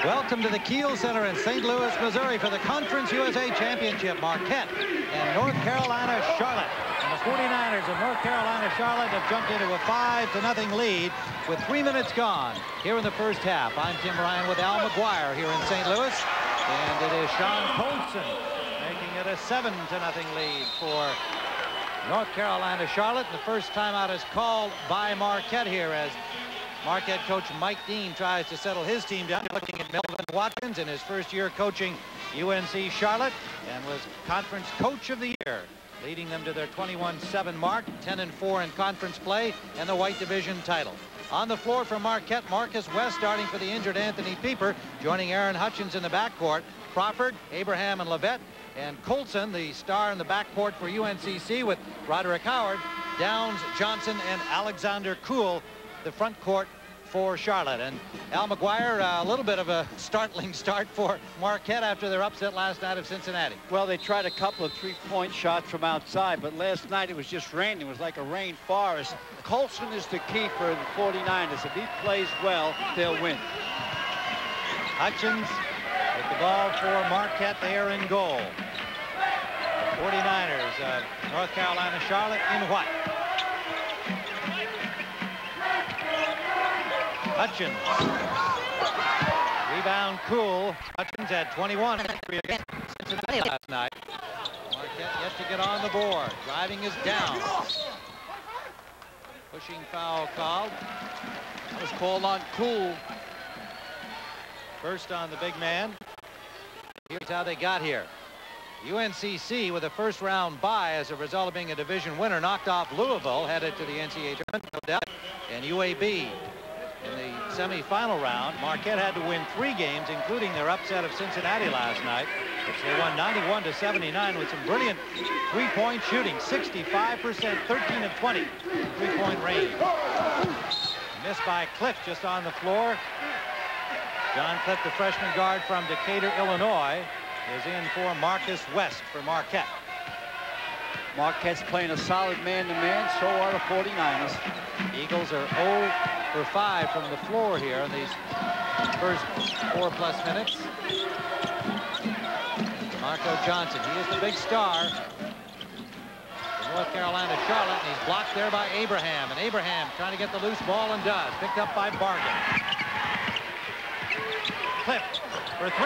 Welcome to the Kiel Center in St. Louis, Missouri for the Conference USA Championship. Marquette and North Carolina Charlotte. And the 49ers of North Carolina Charlotte have jumped into a 5-0 lead with 3 minutes gone here in the first half. I'm Tim Ryan with Al McGuire here in St. Louis. And it is Sean Colson making it a 7-0 lead for North Carolina Charlotte. And the first timeout is called by Marquette here as Marquette coach Mike Dean tries to settle his team down, looking at Melvin Watkins in his first year coaching UNC Charlotte, and was conference coach of the year, leading them to their 21-7 mark, 10-4 in conference play, and the white division title. On the floor for Marquette, Marcus West starting for the injured Anthony Pieper, joining Aaron Hutchins in the backcourt. Crawford, Abraham, and Levette, and Colson, the star in the backcourt for UNCC, with Roderick Howard, Downs, Johnson, and Alexander Kuhl, the front court for Charlotte. And Al McGuire, a little bit of a startling start for Marquette after their upset last night of Cincinnati. Well, they tried a couple of three-point shots from outside, but last night it was just raining. It was like a rain forest. Colson is the key for the 49ers. If he plays well, they'll win. Hutchins with the ball for Marquette. They are in goal. The 49ers, North Carolina Charlotte in white. Hutchins. Rebound Kuhl. Hutchins had 21 against Cincinnati last night. Marquette yet to get on the board. Driving is down. Pushing foul called. That was called on Kuhl. First on the big man. Here's how they got here. UNCC with a first-round bye as a result of being a division winner knocked off Louisville, headed to the NCAA tournament, no doubt, and UAB. In the semifinal round, Marquette had to win 3 games, including their upset of Cincinnati last night, which they won 91-79 with some brilliant three-point shooting, 65%, 13 of 20 three-point range. Missed by Cliff just on the floor. John Cliff, the freshman guard from Decatur, Illinois, is in for Marcus West for Marquette. Marquette's playing a solid man-to-man, so are the 49ers. Eagles are 0 for 5 from the floor here in these first 4+ minutes. Marco Johnson, he is the big star for North Carolina Charlotte, and he's blocked there by Abraham. And Abraham trying to get the loose ball and does. Picked up by Bargan. Cliff for 3.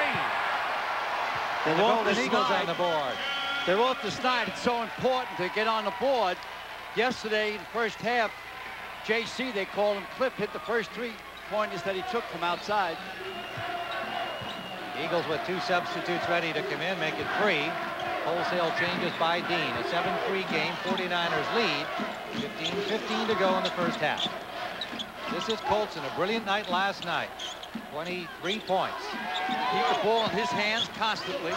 The Golden Eagles on the board. They're off the snide. It's so important to get on the board. Yesterday, in the first half, JC, they called him Cliff, hit the first 3-pointers that he took from outside. Eagles with 2 substitutes ready to come in, make it 3. Wholesale changes by Dean. A 7-3 game, 49ers lead. 15-15 to go in the first half. This is Colson, a brilliant night last night. 23 points. Keep the ball in his hands constantly.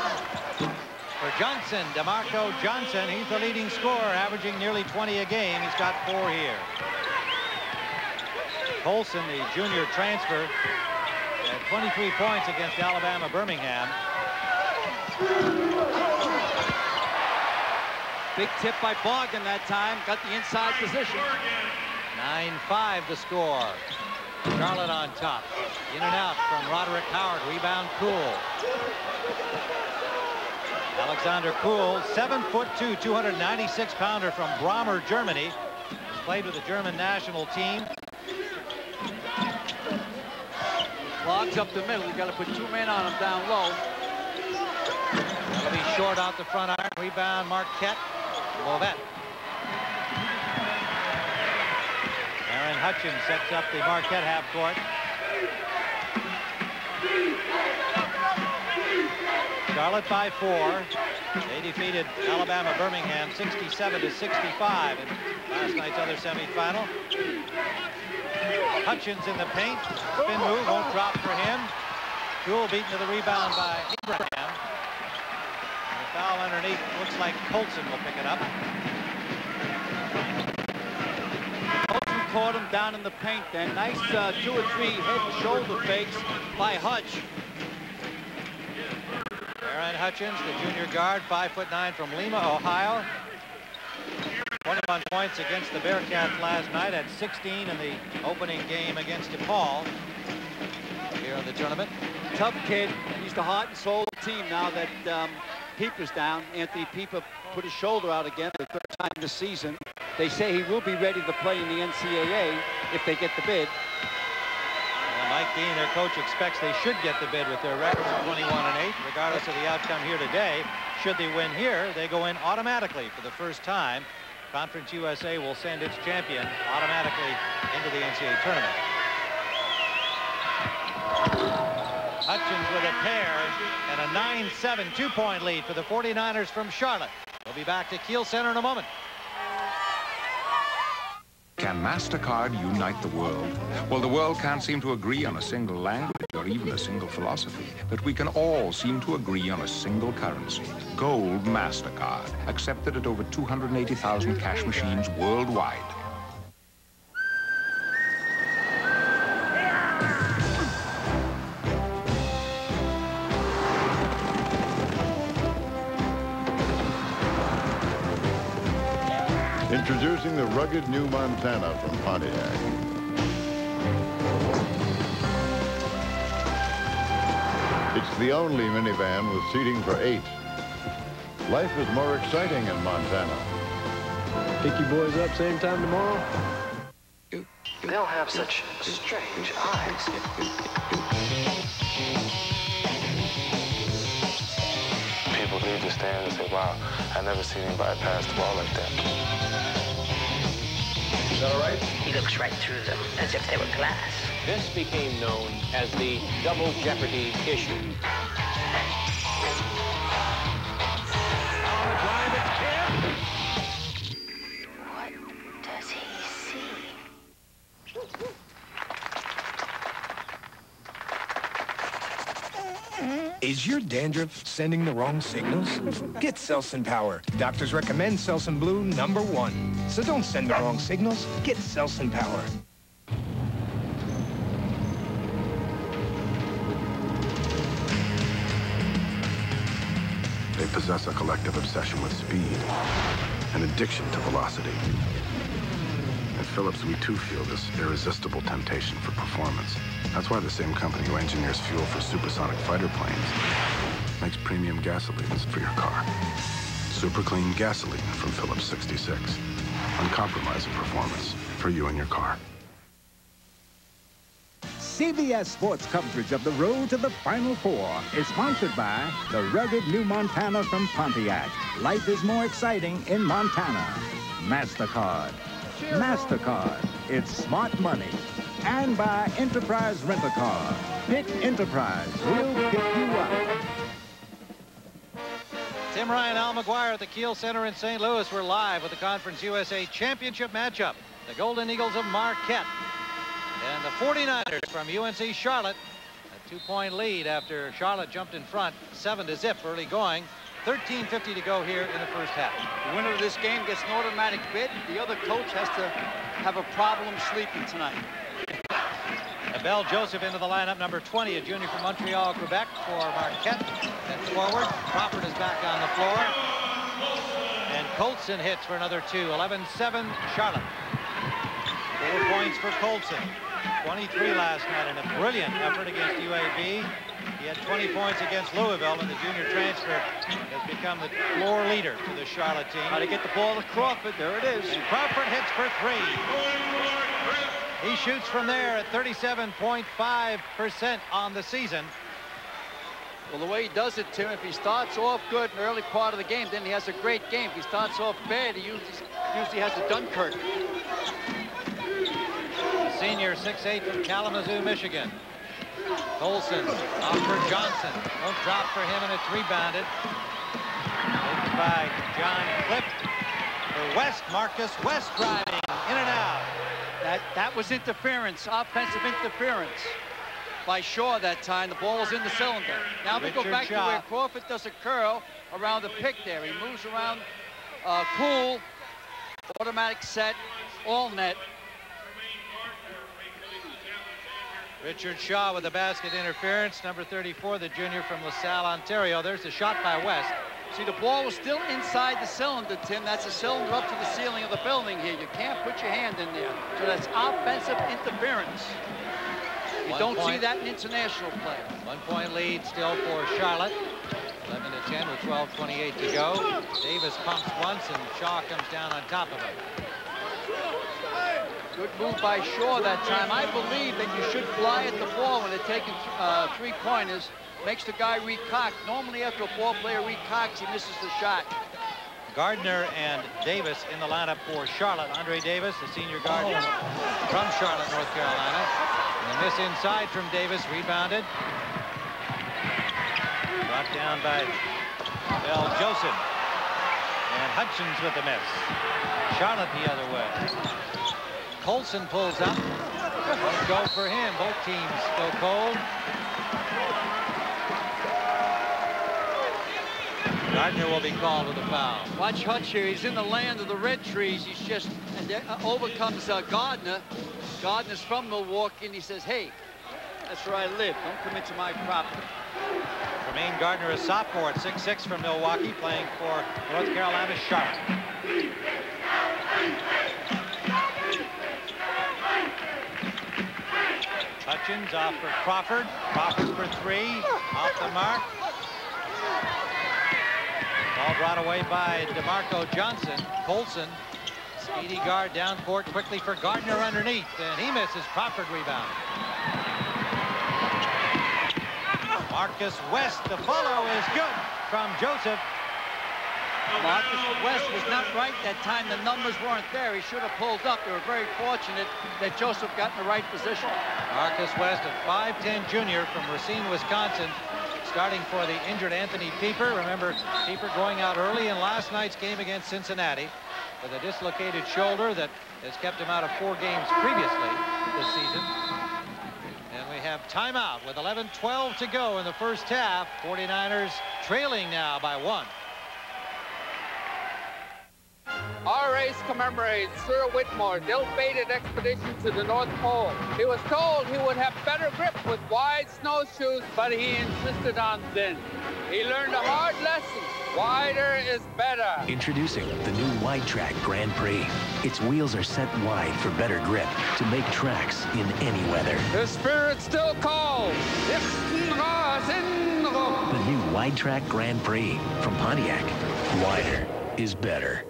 For Johnson, DeMarco Johnson, he's the leading scorer, averaging nearly 20 a game. He's got 4 here. Colson, the junior transfer, had 23 points against Alabama Birmingham. Big tip by Bargan that time, got the inside position. 9-5 the score. Charlotte on top. In and out from Roderick Howard. Rebound Kuhl. Alexander Kuhl, 7'2", 296-pounder from Brommer, Germany. He's played with the German national team. Clogs up the middle. You got to put 2 men on him down low. That'll be short out the front iron. Rebound Marquette. Lovett. Aaron Hutchins sets up the Marquette half court. Charlotte by 4. They defeated Alabama Birmingham 67-65 in last night's other semifinal. Hutchins in the paint. Spin move won't drop for him. Kuhl beaten to the rebound by Abraham. And the foul underneath. Looks like Colson will pick it up. Colson caught him down in the paint then. Nice 2 or 3 head and shoulder fakes by Hutch. Aaron Hutchins, the junior guard, 5'9" from Lima, Ohio. 21 points against the Bearcats last night, at 16 in the opening game against DePaul. Here in of the tournament. Tough kid. He's the heart and soul of the team now that Pieper's down. Anthony Pieper put his shoulder out again for the third time this season. They say he will be ready to play in the NCAA if they get the bid. Well, Mike Dean, their coach, expects they should get the bid with their record of 21-8, regardless of the outcome here today. Should they win here, they go in automatically for the first time. Conference USA will send its champion automatically into the NCAA tournament. Hutchins with a pair and a 9-7 two-point lead for the 49ers from Charlotte. We'll be back to Kiel Center in a moment. Can MasterCard unite the world? Well, the world can't seem to agree on a single language or even a single philosophy, but we can all seem to agree on a single currency, Gold MasterCard, accepted at over 280,000 cash machines worldwide. Introducing the rugged new Montana from Pontiac. It's the only minivan with seating for 8. Life is more exciting in Montana. Pick you boys up same time tomorrow? They'll have such strange eyes. People leave the stand and say, wow, I never seen anybody pass the ball like that. Is that all right? He looks right through them, as if they were glass. This became known as the double jeopardy issue. On the drive, it's Kim. What does he see? Is your dandruff sending the wrong signals? Get Selsun Power. Doctors recommend Selsun Blue #1. So don't send the wrong signals. Get Selsun Power. They possess a collective obsession with speed, an addiction to velocity. At Phillips, we too feel this irresistible temptation for performance. That's why the same company who engineers fuel for supersonic fighter planes makes premium gasolines for your car. Super clean gasoline from Phillips 66. Uncompromising performance for you and your car. CBS Sports coverage of the road to the Final Four is sponsored by the rugged new Montana from Pontiac. Life is more exciting in Montana. MasterCard. MasterCard. It's smart money. And by Enterprise Rent-A-Car. Pick Enterprise. We'll pick you up. Tim Ryan, Al McGuire at the Kiel Center in St. Louis. We're live with the Conference USA Championship matchup. The Golden Eagles of Marquette and the 49ers from UNC Charlotte. A 2-point lead after Charlotte jumped in front 7-0 early going. 13:50 to go here in the first half. The winner of this game gets an automatic bid. The other coach has to have a problem sleeping tonight. Abel Joseph into the lineup, number 20, a junior from Montreal, Quebec for Marquette. Then forward, Crawford is back on the floor. And Colson hits for another 2, 11-7 Charlotte. 4 points for Colson. 23 last night in a brilliant effort against UAB. He had 20 points against Louisville, and the junior transfer has become the floor leader for the Charlotte team. How to get the ball to Crawford. There it is. And Crawford hits for 3. He shoots from there at 37.5% on the season. Well, the way he does it, Tim, if he starts off good in the early part of the game, then he has a great game. If he starts off bad, he usually has a Dunkirk. The senior, 6'8" from Kalamazoo, Michigan. Colson off for Johnson. Won't drop for him, and it's rebounded. Taken by John Cliff. For West, Marcus West driving in and out. That was interference, offensive interference by Shaw that time. The ball was in the cylinder. Now we go back to where Crawford does a curl around the pick there. He moves around cool, automatic set, all net. Richard Shaw with the basket interference, number 34, the junior from LaSalle, Ontario. There's the shot by West. See, the ball was still inside the cylinder, Tim. That's a cylinder up to the ceiling of the building here. You can't put your hand in there. So that's offensive interference. You don't see that in international play. 1 point lead still for Charlotte. 11 to 10 with 12:28 to go. Davis pumps once and Shaw comes down on top of him. Good move by Shaw that time. I believe that you should fly at the ball when they're taking three-pointers. Makes the guy recock. Normally after a ball player recocks, he misses the shot. Gardner and Davis in the lineup for Charlotte. Andre Davis, the senior guard from Charlotte, North Carolina. And the miss inside from Davis, rebounded. Brought down by Bell Joseph. And Hutchins with the miss. Charlotte the other way. Colson pulls up. Won't go for him. Both teams go cold. Gardner will be called to the foul. Watch Hutch here. He's in the land of the red trees. He's just, and there overcomes Gardner. Gardner's from Milwaukee, and he says, hey, that's where I live. Don't come into my property. Tremaine Gardner, a sophomore at 6'6" from Milwaukee, playing for North Carolina Charlotte. Hutchins off for Crawford. Crawford for three. Off the mark. Ball brought away by DeMarco Johnson. Colson, speedy guard down court quickly for Gardner underneath. And he misses. Crawford rebound. Marcus West, the follow is good from Joseph. Marcus West was not right that time. The numbers weren't there. He should have pulled up. They were very fortunate that Joseph got in the right position. Marcus West, a 5'10" junior from Racine, Wisconsin, starting for the injured Anthony Pieper. Remember, Pieper going out early in last night's game against Cincinnati with a dislocated shoulder that has kept him out of 4 games previously this season. And we have timeout with 11:12 to go in the first half. 49ers trailing now by 1. Our race commemorates Sir Whitmore's ill-fated expedition to the North Pole. He was told he would have better grip with wide snowshoes, but he insisted on thin. He learned a hard lesson. Wider is better. Introducing the new Wide Track Grand Prix. Its wheels are set wide for better grip to make tracks in any weather. The spirit still calls. The new Wide Track Grand Prix from Pontiac. Wider is better.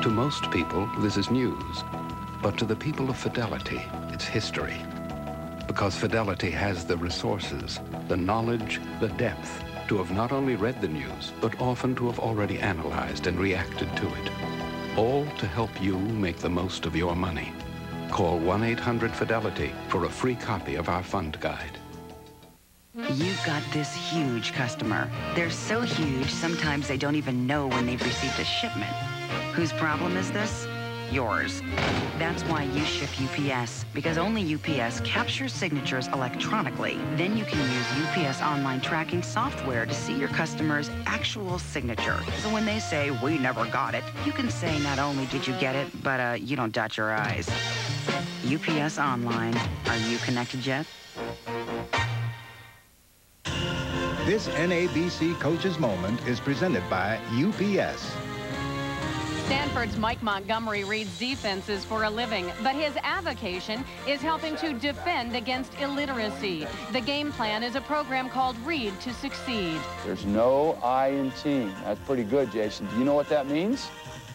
To most people, this is news. But to the people of Fidelity, it's history. Because Fidelity has the resources, the knowledge, the depth to have not only read the news, but often to have already analyzed and reacted to it. All to help you make the most of your money. Call 1-800-FIDELITY for a free copy of our fund guide. You've got this huge customer. They're so huge, sometimes they don't even know when they've received a shipment. Whose problem is this? Yours. That's why you ship UPS, because only UPS captures signatures electronically. Then you can use UPS online tracking software to see your customer's actual signature. So when they say, "We never got it," you can say not only did you get it, but you don't dot your I's. UPS Online. Are you connected yet? This NABC Coach's Moment is presented by UPS. Stanford's Mike Montgomery reads defenses for a living, but his avocation is helping to defend against illiteracy. The game plan is a program called Read to Succeed. There's no I in team. That's pretty good, Jason. Do you know what that means?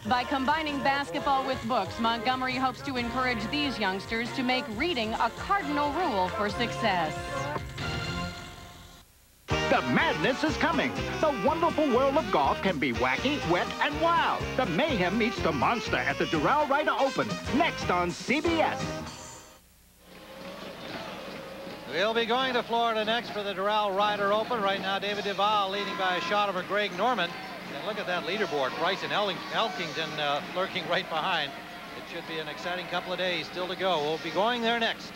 By combining basketball with books, Montgomery hopes to encourage these youngsters to make reading a cardinal rule for success. The madness is coming. The wonderful world of golf can be wacky, wet, and wild. The mayhem meets the monster at the Doral Ryder Open, next on CBS. We'll be going to Florida next for the Doral Ryder Open. Right now, David Duval leading by a shot over Greg Norman. And look at that leaderboard. Bryson Elkington lurking right behind. It should be an exciting couple of days still to go. We'll be going there next.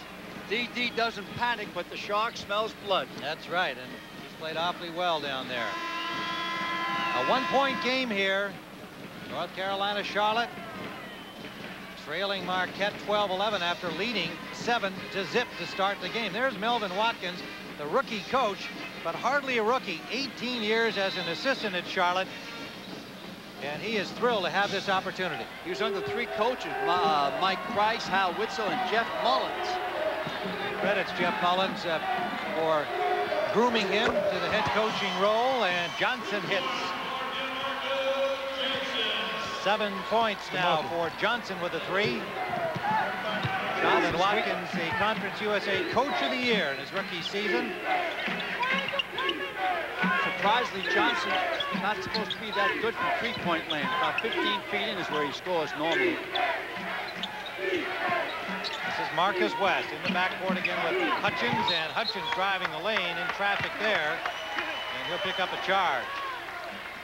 DD doesn't panic, but the shark smells blood. That's right, and he's played awfully well down there. A one-point game here. North Carolina Charlotte trailing Marquette 12-11 after leading 7-0 to start the game. There's Melvin Watkins, the rookie coach, but hardly a rookie. 18 years as an assistant at Charlotte. And he is thrilled to have this opportunity. He was under 3 coaches, Mike Price, Hal Witzel, and Jeff Mullins. Credits Jeff Mullins for grooming him to the head coaching role, and Johnson hits. 7 points now for Johnson with a 3. Jonathan Watkins, the Conference USA Coach of the Year in his rookie season. Surprisingly, Johnson not supposed to be that good from three-point land. About 15 feet in is where he scores normally. This is Marcus West in the backcourt again with Hutchins, and Hutchins driving the lane in traffic there, and he'll pick up a charge.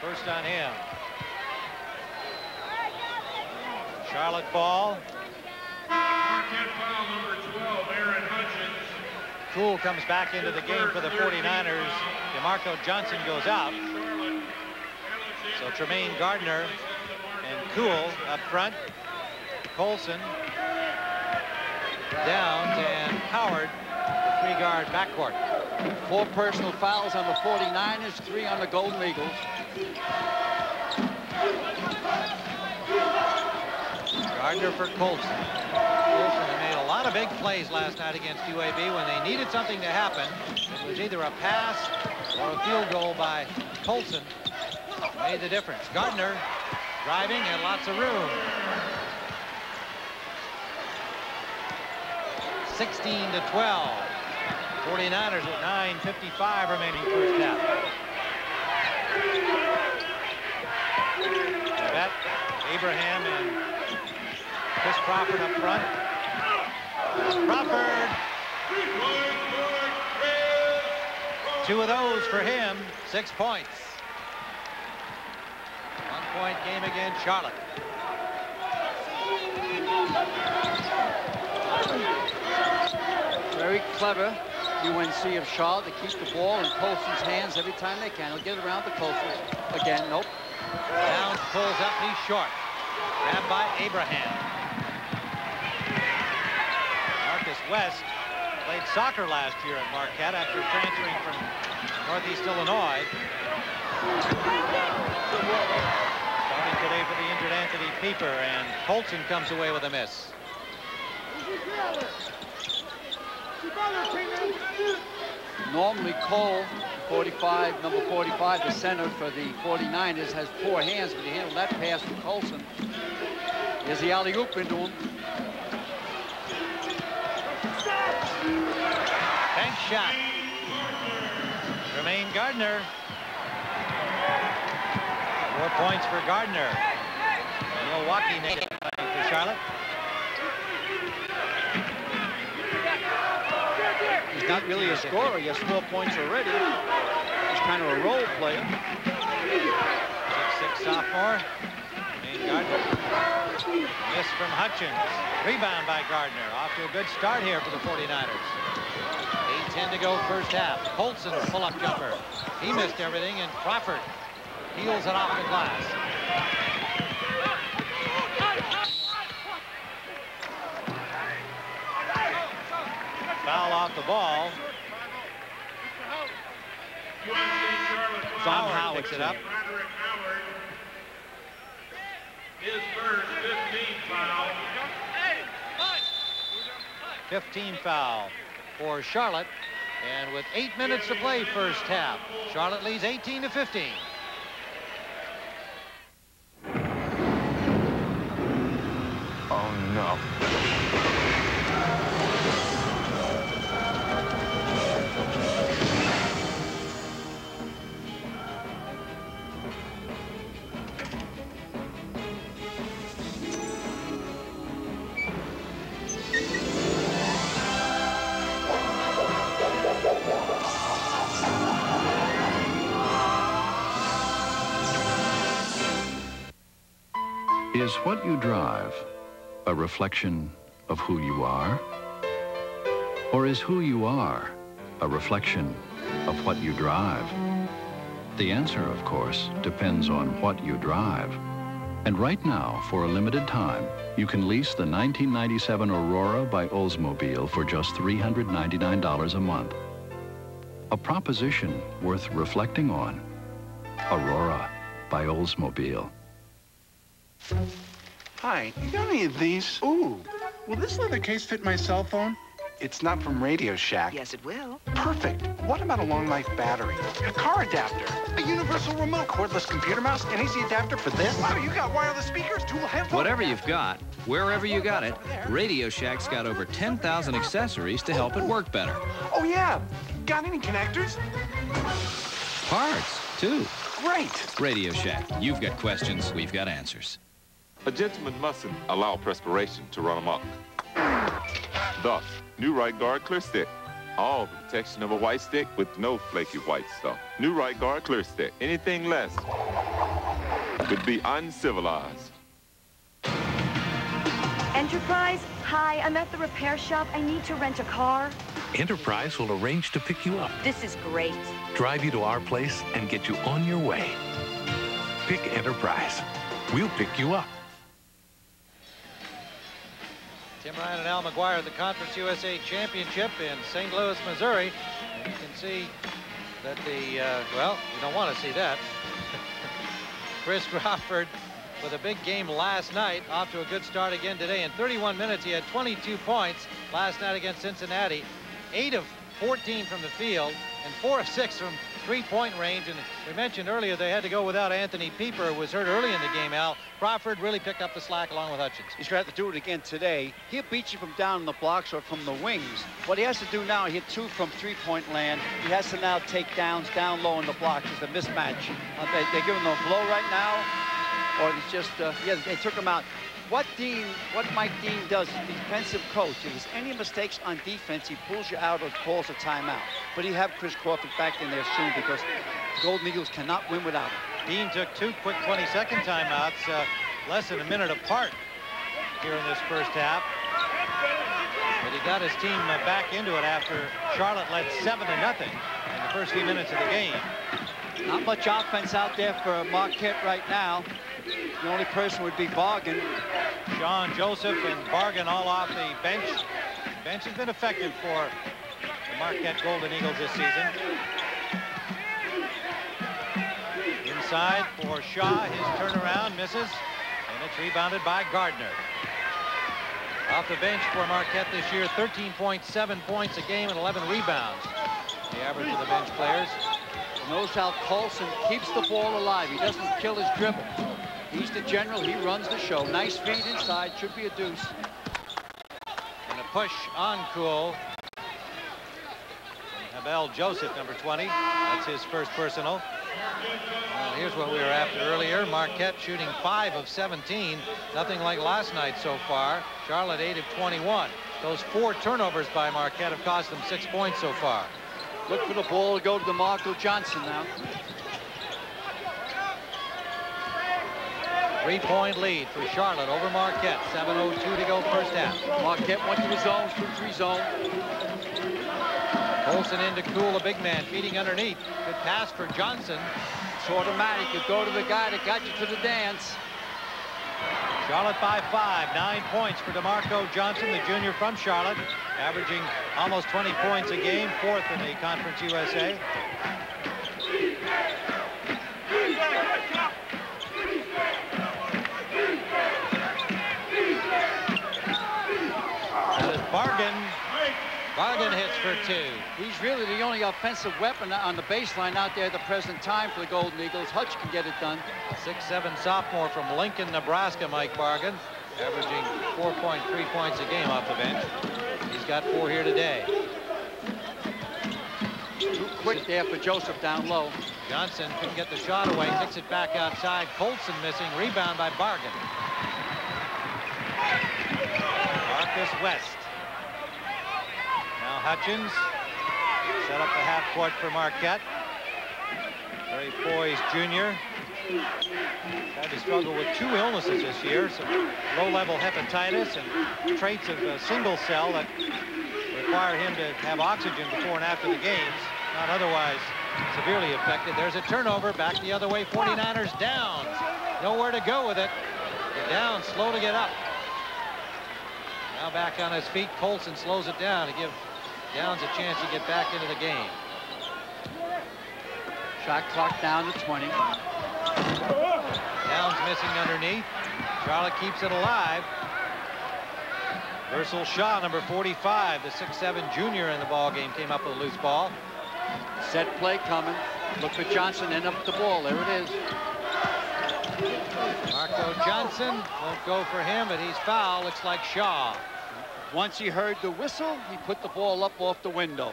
First on him. Charlotte ball. Marquette foul number 12, Aaron Hutchins. Cool comes back into the game for the 49ers. DeMarco Johnson goes out. So Tremaine Gardner and Cool up front. Colson, Downs, and Howard, the 3-guard backcourt. 4 personal fouls on the 49ers, 3 on the Golden Eagles. Gardner for Colson. Colson made a lot of big plays last night against UAB when they needed something to happen. It was either a pass or a field goal by Colson. Made the difference. Gardner driving and lots of room. 16-12. 49ers at 9:55 remaining first half. That Abraham and Chris Crawford up front. Crawford. 2 of those for him. 6 points. 1-point game against Charlotte. Very clever UNC of Charlotte to keep the ball in Colson's hands every time they can. He'll get it around to Colson. Again, nope. Downs pulls up, he's short. Grabbed by Abraham. Marcus West played soccer last year at Marquette after transferring from Northeast Illinois. Starting today for the injured Anthony Pieper, and Colson comes away with a miss. Normally Cole, number 45, the center for the 49ers, has 4 hands, but he handled that pass from Colson. Here's the alley-oop into him. Bank shot. Tremaine Gardner. 4 points for Gardner. Milwaukee native for Charlotte. He's not really a scorer. He has 4 points already. He's kind of a role player. 6'6" sophomore. Tremaine Gardner. Miss from Hutchins. Rebound by Gardner. Off to a good start here for the 49ers. 8:10 to go first half. Colson pull-up jumper. He missed everything, and Crawford peels it off the glass. Foul off the ball. Howard picks it up. His first 15 foul. 15 foul for Charlotte. And with 8 minutes to play first half, Charlotte leads 18-15. Oh, no. Is what you drive a reflection of who you are? Or is who you are a reflection of what you drive? The answer, of course, depends on what you drive. And right now, for a limited time, you can lease the 1997 Aurora by Oldsmobile for just $399 a month. A proposition worth reflecting on. Aurora by Oldsmobile. Hi, you got any of these? Ooh, will this leather case fit my cell phone? It's not from Radio Shack. Yes, it will. Perfect. What about a long life battery? A car adapter? A universal remote cordless computer mouse? An AC adapter for this? Wow, you got wireless speakers, dual headphones. Whatever you've got, wherever you got it, Radio Shack's got over 10,000 accessories to help it work better. Oh, yeah. Got any connectors? Parts, too. Great. Radio Shack. You've got questions, we've got answers. A gentleman mustn't allow perspiration to run amok. Thus, new Right Guard Clear Stick. All the protection of a white stick with no flaky white stuff. New Right Guard Clear Stick. Anything less would be uncivilized. Enterprise? Hi, I'm at the repair shop. I need to rent a car. Enterprise will arrange to pick you up, This is great. drive you to our place, and get you on your way. Pick Enterprise. We'll pick you up. Tim Ryan and Al McGuire at the Conference USA Championship in St. Louis, Missouri. And you can see that the, well, you don't want to see that. Chris Crawford with a big game last night, off to a good start again today. In 31 minutes, he had 22 points last night against Cincinnati. 8 of 14 from the field and 4 of 6 from three-point range. And we mentioned earlier they had to go without Anthony Pieper, who was hurt early in the game, Al. Crawford really picked up the slack along with Hutchins. He's going to have to do it again today. He'll beat you from down in the blocks or from the wings. What he has to do now, he hit 2 from three-point land. He has to now take downs down low in the blocks. It's a mismatch. They're giving him a blow right now, or it's just, yeah, they took him out. What Mike Dean does, the defensive coach, if there's any mistakes on defense, he pulls you out or calls a timeout. But he have Chris Crawford back in there soon because the Golden Eagles cannot win without him. Dean took 2 quick 20-second timeouts, less than a minute apart here in this first half. But he got his team back into it after Charlotte led 7-0 in the first few minutes of the game. Not much offense out there for Marquette right now. The only person would be Bargan. Sean Joseph and Bargan all off the bench. The bench has been effective for the Marquette Golden Eagles this season. Inside for Shaw, his turnaround misses, and it's rebounded by Gardner. Off the bench for Marquette this year, 13.7 points a game and 11 rebounds. The average of the bench players. Knows how Colson keeps the ball alive. He doesn't kill his dribble. He's the general. He runs the show. Nice feed inside. Should be a deuce. And a push on Cool. Abel Joseph, number 20. That's his first personal. Well, here's what we were after earlier. Marquette shooting 5 of 17. Nothing like last night so far. Charlotte 8 of 21. Those 4 turnovers by Marquette have cost them 6 points so far. Look for the ball to go to DeMarco Johnson now. 3-point lead for Charlotte over Marquette. 7:02 to go first half. Marquette went to the zone, 2-3 zone. Colson into Cool, a big man, feeding underneath. Good pass for Johnson. It's automatic. You go to the guy that got you to the dance. Charlotte by 5, 9 points for DeMarco Johnson, the junior from Charlotte, averaging almost 20 points a game, 4th in the Conference USA. Bargan hits for 2. He's really the only offensive weapon on the baseline out there at the present time for the Golden Eagles. Hutch can get it done. 6'7" sophomore from Lincoln, Nebraska, Mike Bargan, averaging 4.3 points a game off the bench. He's got 4 here today. Too quick there for Joseph down low. Johnson couldn't get the shot away, kicks it back outside. Colson missing, rebound by Bargan. Marcus West. Now Hutchins set up the half court for Marquette. Very poised junior. Had to struggle with 2 illnesses this year, some low-level hepatitis and traits of single cell that require him to have oxygen before and after the games, not otherwise severely affected. There's a turnover, back the other way, 49ers down. Nowhere to go with it. Down, slow to get up. Now back on his feet, Colson slows it down to give Downs a chance to get back into the game. Shot clock down to 20. Downs missing underneath. Charlotte keeps it alive. Versal Shaw, number 45, the 6'7" junior in the ball game, came up with a loose ball. Set play coming. Look for Johnson and up the ball. There it is. Marco Johnson won't go for him, but he's fouled. Looks like Shaw. Once he heard the whistle, he put the ball up off the window.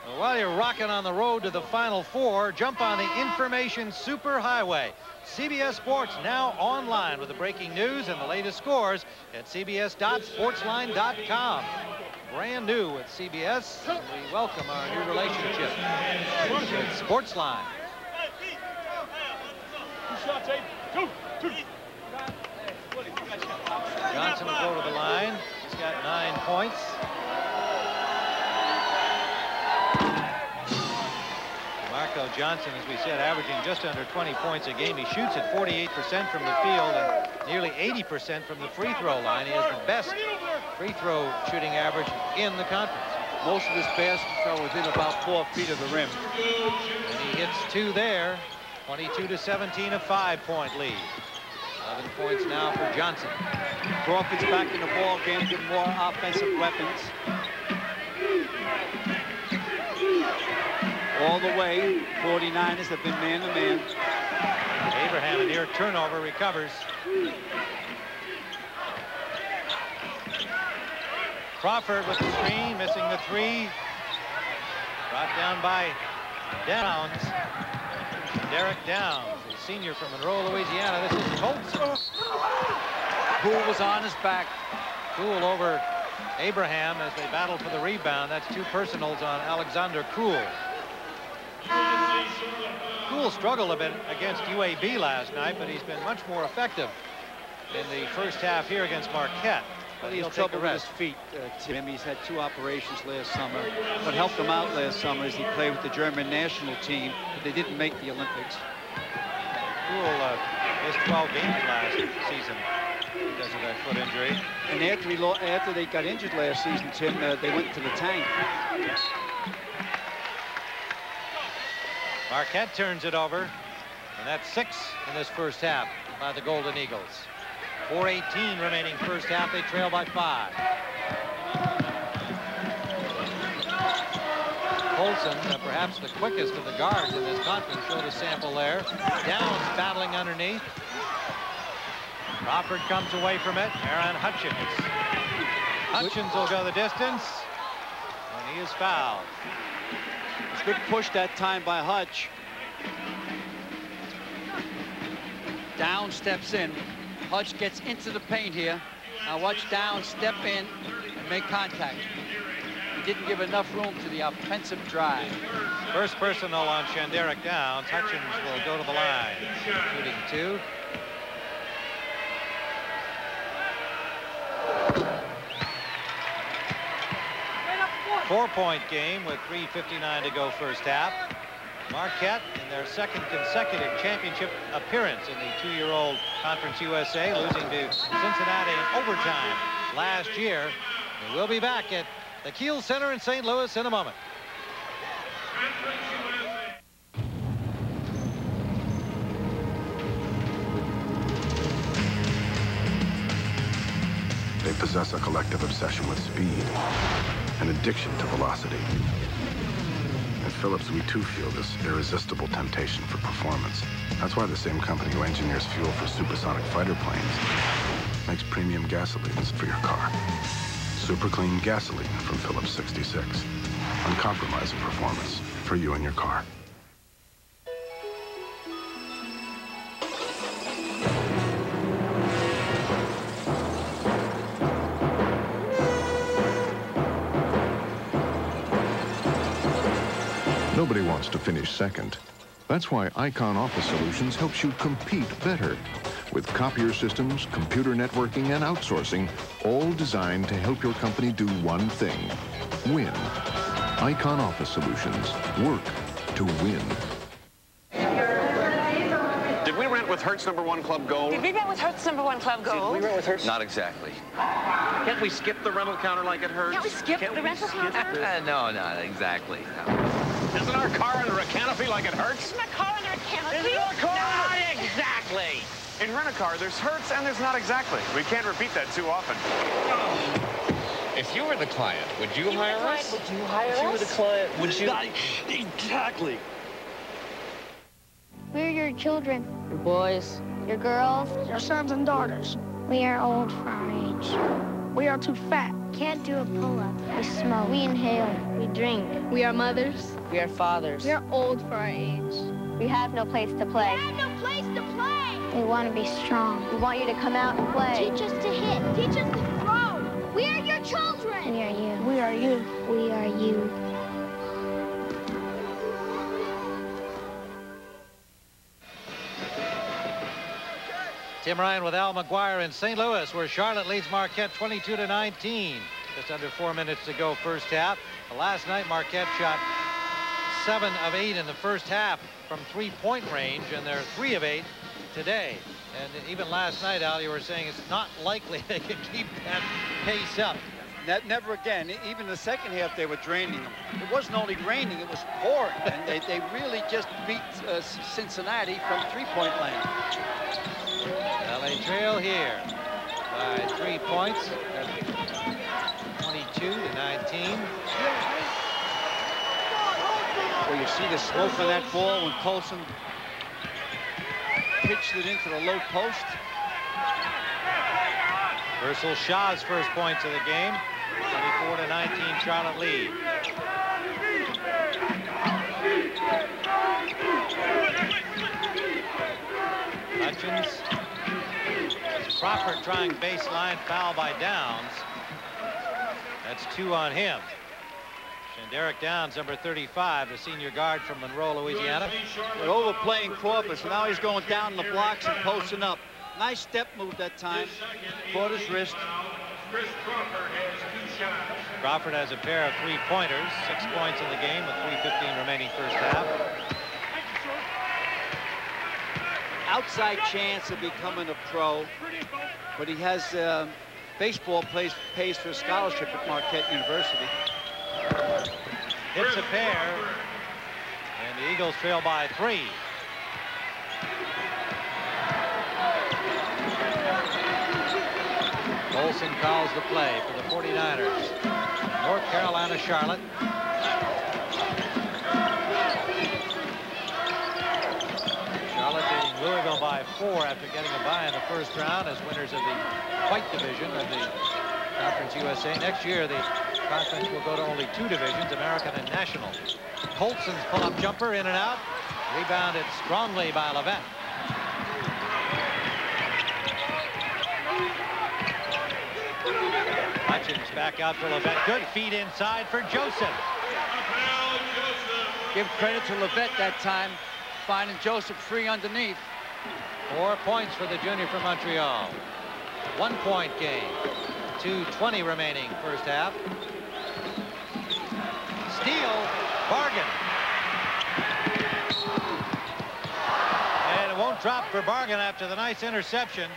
Well, while you're rocking on the road to the Final Four, jump on the information superhighway. CBS Sports now online with the breaking news and the latest scores at cbs.sportsline.com. Brand new with CBS. We welcome our new relationship with Sportsline. Johnson will go to the line. He's got 9 points. Marco Johnson, as we said, averaging just under 20 points a game. He shoots at 48% from the field and nearly 80% from the free throw line. He has the best free throw shooting average in the conference. Most of his baskets are within about 4 feet of the rim. And he hits 2 there. 22-17, a 5-point lead. 11 points now for Johnson. Crawford's back in the ball game, get more offensive weapons. All the way, 49ers have been man-to-man. Abraham, a near turnover, recovers. Crawford with the screen, missing the 3. Brought down by Downs. Derek Downs, a senior from Monroe, Louisiana. This is Colson. Poole was on his back. Poole over Abraham as they battle for the rebound. That's 2 personals on Alexander Kuhl. Kuhl struggled a bit against UAB last night, but he's been much more effective in the first half here against Marquette. Well, he has trouble with his feet, Tim. He's had 2 operations last summer. What helped him out last summer is he played with the German national team, but they didn't make the Olympics. Kuhl missed 12 games last season because of that foot injury. And after they got injured last season, Tim, they went to the tank. Marquette turns it over, and that's 6 in this first half by the Golden Eagles. 4:18 remaining first half. They trail by 5. Colson, perhaps the quickest of the guards in this conference, showed a sample there. Downs battling underneath. Crawford comes away from it. Aaron Hutchins. Hutchins will go the distance, and he is fouled. It's a good push that time by Hutch. Down steps in. Hutch gets into the paint here. Now watch Down step in and make contact. He didn't give enough room to the offensive drive. First personal on Shanderick Downs. Hutchins will go to the line. Shooting 2. Four-point game with 3:59 to go first half. Marquette in their 2nd consecutive championship appearance in the 2-year-old Conference USA, losing to Cincinnati in overtime last year. And we'll be back at the Kiel Center in St. Louis in a moment. They possess a collective obsession with speed, an addiction to velocity. At Phillips, we too feel this irresistible temptation for performance. That's why the same company who engineers fuel for supersonic fighter planes makes premium gasolines for your car. Super clean gasoline from Phillips 66. Uncompromising performance for you and your car. Nobody wants to finish second. That's why Icon Office Solutions helps you compete better. With copier systems, computer networking, and outsourcing, all designed to help your company do one thing: win. Icon Office Solutions. Work to win. Did we rent with Hertz #1 Club Gold? Did we rent with Hertz #1 Club Gold? Did we rent with Hertz? Not exactly. Can't we skip the rental counter like at Hertz? Can't we skip the rental counter? No, not exactly. No. Isn't our car under a canopy like it hurts? Isn't our car under a canopy? Isn't our car? Not exactly. In rent-a-car, there's hurts and there's not exactly. We can't repeat that too often. If you were the client, would you hire us? Would you hire us? If you were the client, would you? Exactly. We're your children. Your boys. Your girls. Your sons and daughters. We are old for our age. We are too fat. Can't do a pull-up. We smoke. We inhale. We drink. We are mothers. We are fathers. We are old for our age. We have no place to play. We have no place to play. We want to be strong. We want you to come out and play. Teach us to hit. Teach us to throw. We are your children. We are you. We are you. We are you. Tim Ryan with Al McGuire in St. Louis, where Charlotte leads Marquette 22-19. Just under 4 minutes to go first half. Last night, Marquette shot 7 of 8 in the first half from three-point range, and they're 3 of 8 today. And even last night, Al, you were saying it's not likely they can keep that pace up. Never again. Even the second half, they were draining them. It wasn't only raining, it was pouring. And they really just beat Cincinnati from three-point land. LA Trail here by 3 points, 22-19. Well, you see the smoke on that ball when Colson pitched it into the low post. Versal Shaw's first points of the game. 24-19 Charlotte lead. Hutchins. Crawford trying baseline, foul by Downs. That's 2 on him. Derek Downs, number 35, the senior guard from Monroe, Louisiana. They're overplaying Crawford, so now he's going down the blocks and posting up. Nice step move that time. Caught his wrist. Crawford has a pair of three-pointers, 6 points in the game with 3:15 remaining first half. Outside chance of becoming a pro, but he has baseball pays for a scholarship at Marquette University. Hits a pair, and the Eagles trail by 3. Olsen calls the play for the 49ers. North Carolina, Charlotte. Charlotte beating Louisville by 4 after getting a bye in the first round as winners of the white division of the Conference USA. Next year, the conference will go to only 2 divisions, American and National. Colson's pull-up jumper in and out. Rebounded strongly by Levette. Hutchins back out for Levette. Good feed inside for Joseph. Give credit to Levette that time, finding Joseph free underneath. 4 points for the junior from Montreal. 1-point game. 2:20 remaining first half. Steal, Bargan. And it won't drop for Bargan after the nice interception.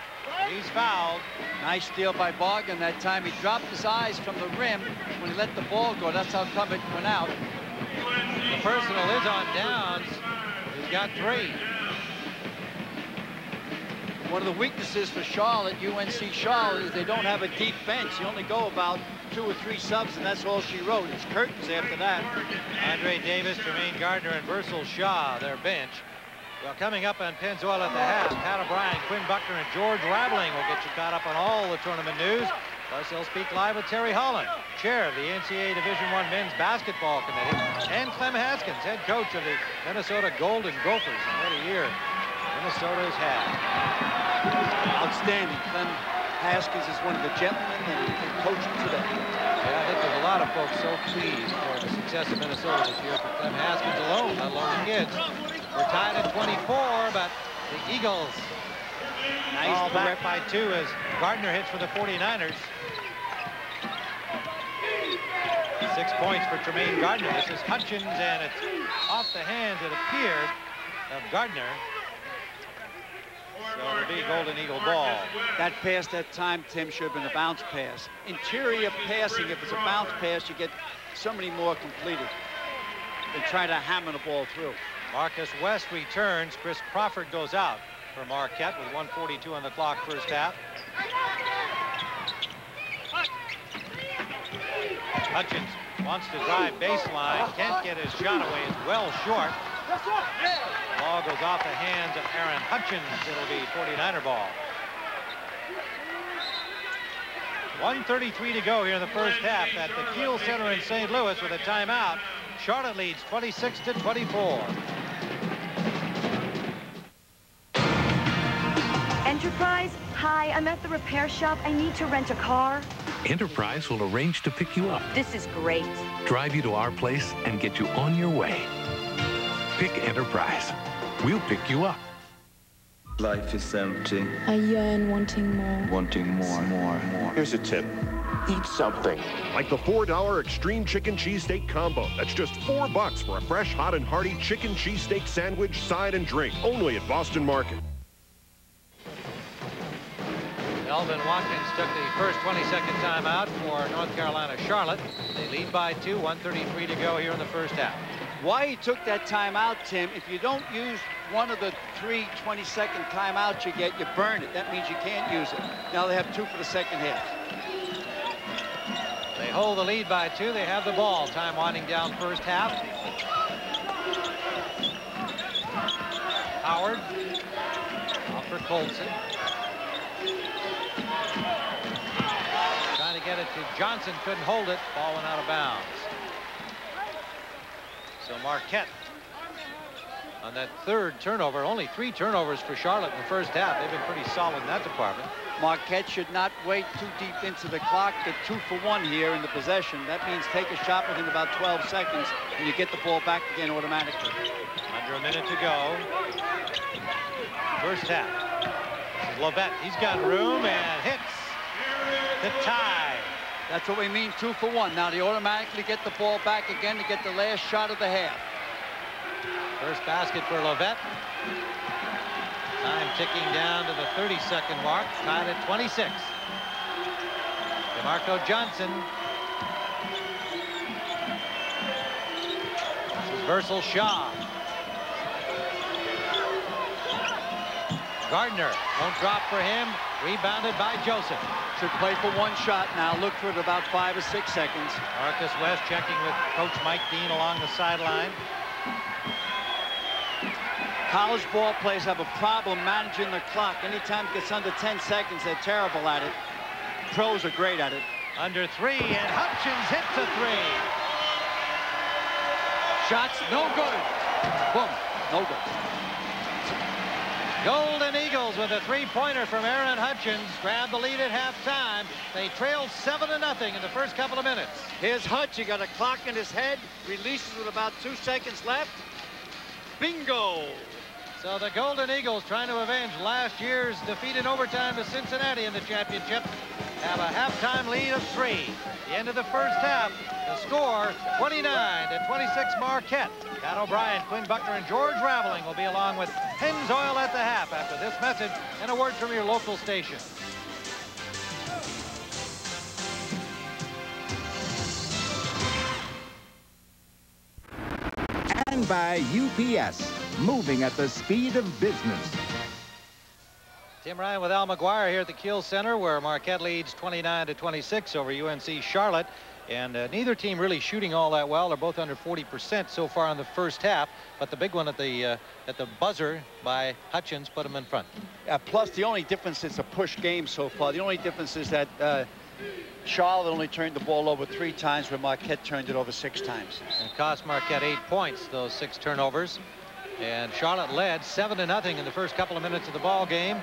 He's fouled. Nice steal by Bargan that time. He dropped his eyes from the rim when he let the ball go. That's how come it went out. The personal is on Downs. He's got 3. One of the weaknesses for Charlotte, UNC Charlotte, is they don't have a deep bench. You only go about 2 or 3 subs, and that's all she wrote. It's curtains after that. Andre Davis, Jermaine Gardner, and Versal Shaw, their bench. Well, coming up on Pennzoil at the half, Pat O'Brien, Quinn Buckner, and George Raveling will get you caught up on all the tournament news. Plus, they'll speak live with Terry Holland, chair of the NCAA Division I Men's Basketball Committee, and Clem Haskins, head coach of the Minnesota Golden Gophers. And what a year Minnesota's had. Outstanding. Clem Haskins is one of the gentlemen and coaching today. Yeah, I think there's a lot of folks so pleased for the success of Minnesota this year for Clem Haskins alone, let alone the kids. We're tied at 24, but the Eagles fall back by 2 as Gardner hits for the 49ers. 6 points for Tremaine Gardner. This is Hutchins, and it's off the hands, it appeared, of Gardner. So it'll be Golden Eagle ball. That pass that time, Tim, should have been a bounce pass. Interior passing, if it's a bounce pass, you get so many more completed than trying to hammer the ball through. Marcus West returns. Chris Crawford goes out. for Marquette with 1:42 on the clock first half. Hutchins wants to drive baseline, can't get his shot away, it's well short. Ball goes off the hands of Aaron Hutchins. It'll be 49er ball. 1:33 to go here in the first half at the Kiel Center in St. Louis with a timeout. Charlotte leads 26-24. Enterprise? Hi, I'm at the repair shop. I need to rent a car. Enterprise will arrange to pick you up, This is great. drive you to our place, and get you on your way. Pick Enterprise. We'll pick you up. Life is empty. I yearn wanting more. Wanting more. Here's a tip. Eat something. Like the $4 Extreme Chicken Cheesesteak Combo. That's just $4 for a fresh, hot, and hearty chicken cheesesteak sandwich, side, and drink. Only at Boston Market. Elvin Watkins took the first 22nd timeout for North Carolina Charlotte. They lead by 2, 1:33 to go here in the first half. Why he took that timeout, Tim, if you don't use one of the 3 20-second timeouts you get, you burn it. That means you can't use it. Now they have 2 for the second half. They hold the lead by 2. They have the ball. Time winding down first half. Howard. Out for Colson. Trying to get it to Johnson. Couldn't hold it. Ball went out of bounds. So Marquette on that third turnover. Only 3 turnovers for Charlotte in the first half. They've been pretty solid in that department. Marquette should not wait too deep into the clock. They're 2 for 1 here in the possession. That means take a shot within about 12 seconds and you get the ball back again automatically. Under a minute to go. First half. This is Lovett. He's got room and hits the tie. That's what we mean, 2 for 1. Now they automatically get the ball back again to get the last shot of the half. First basket for Lovett. Time ticking down to the 30-second mark, tied at 26. DeMarco Johnson. This is Versal Shaw. Gardner won't drop for him. Rebounded by Joseph. Should play for 1 shot now. Look for it about 5 or 6 seconds. Marcus West checking with Coach Mike Dean along the sideline. College ball players have a problem managing the clock. Anytime it gets under 10 seconds, they're terrible at it. Pros are great at it. Under 3, and Hutchins hits a 3. Shots no good. Boom, no good. Golden Eagles with a 3-pointer from Aaron Hutchins. Grabbed the lead at halftime. They trailed 7-0 in the first couple of minutes. Here's Hutch. He got a clock in his head. Releases with about 2 seconds left. Bingo. So the Golden Eagles, trying to avenge last year's defeat in overtime to Cincinnati in the championship, have a halftime lead of 3. The end of the first half, the score 29-26 Marquette. Pat O'Brien, Quinn Buckner, and George Raveling will be along with Pennzoil at the half after this message and a word from your local station. And by UPS, moving at the speed of business. Tim Ryan with Al McGuire here at the Kiel Center, where Marquette leads 29-26 over UNC Charlotte. And neither team really shooting all that well. They're both under 40% so far in the first half. But the big one at the buzzer by Hutchins put them in front. Plus, the only difference is a push game so far. The only difference is that Charlotte only turned the ball over 3 times, where Marquette turned it over 6 times. And it cost Marquette 8 points, those 6 turnovers. And Charlotte led 7-0 in the first couple of minutes of the ball game.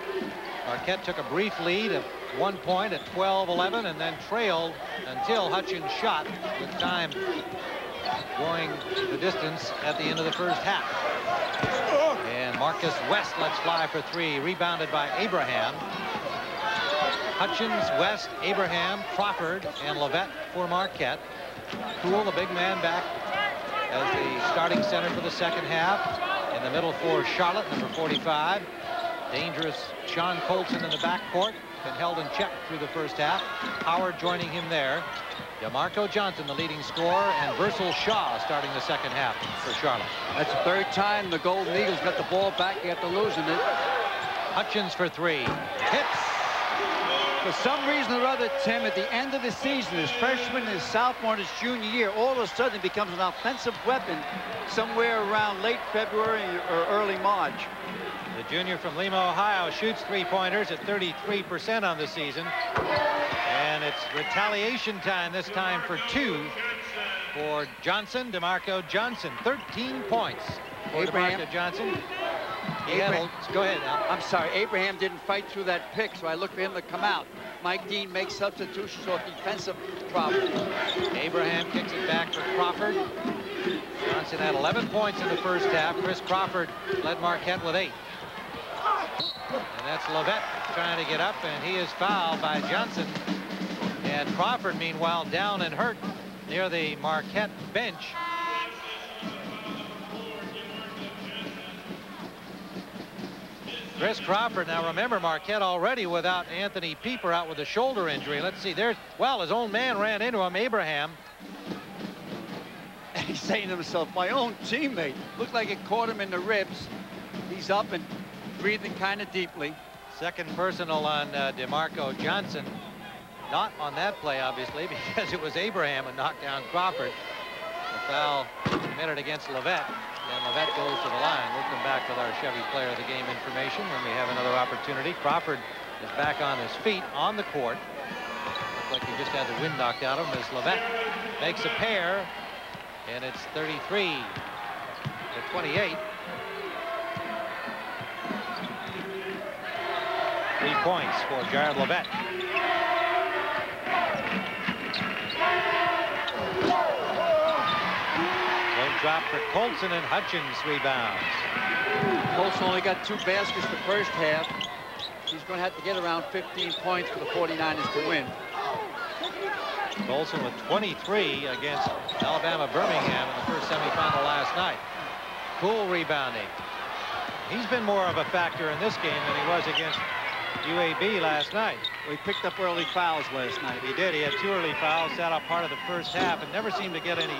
Marquette took a brief lead of 1 point at 12-11 and then trailed until Hutchins shot, with time going the distance at the end of the first half. And Marcus West lets fly for 3, rebounded by Abraham. Hutchins, West, Abraham, Crawford, and Lovett for Marquette. Poole, the big man, back as the starting center for the second half. In the middle for Charlotte, number 45. Dangerous Sean Colson in the backcourt. Been held in check through the first half. Howard joining him there. DeMarco Johnson, the leading scorer, and Versal Shaw starting the second half for Charlotte. That's the 3rd time the Golden Eagles got the ball back after losing it. Hutchins for three. Hits. For some reason or other, Tim, at the end of the season, his freshman, his sophomore, and his junior year, all of a sudden he becomes an offensive weapon somewhere around late February or early March. The junior from Lima, Ohio, shoots three-pointers at 33% on the season. And it's retaliation time, this time for two for Johnson, DeMarco Johnson. 13 points for DeMarco Johnson. Go ahead, Al. I'm sorry, Abraham didn't fight through that pick, so I looked for him to come out. Mike Dean makes substitutions off defensive problems. Abraham kicks it back for Crawford. Johnson had 11 points in the first half. Chris Crawford led Marquette with 8. And that's Levette trying to get up, and he is fouled by Johnson. And Crawford, meanwhile, down and hurt near the Marquette bench. Chris Crawford. Now remember, Marquette already without Anthony Pieper out with a shoulder injury. Let's see, there's, well, his own man ran into him, Abraham. And he's saying to himself, my own teammate. Looked like it caught him in the ribs. He's up and breathing kind of deeply. Second personal on DeMarco Johnson. Not on that play, obviously, because it was Abraham who knocked down Crawford. The foul committed against Levette. And Levette goes to the line. We'll come back with our Chevy Player of the Game information when we have another opportunity. Crawford is back on his feet on the court. Looks like he just had the wind knocked out of him as Levette makes a pair. And it's 33 to 28. 3 points for Jared Levette. Drop for Colson, and Hutchins rebounds. Colson only got 2 baskets the first half. He's going to have to get around 15 points for the 49ers to win. Colson with 23 against Alabama Birmingham in the first semifinal last night. Cool rebounding. He's been more of a factor in this game than he was against UAB last night. Well, he picked up early fouls last night. He did. He had 2 early fouls, sat out part of the first half, and never seemed to get any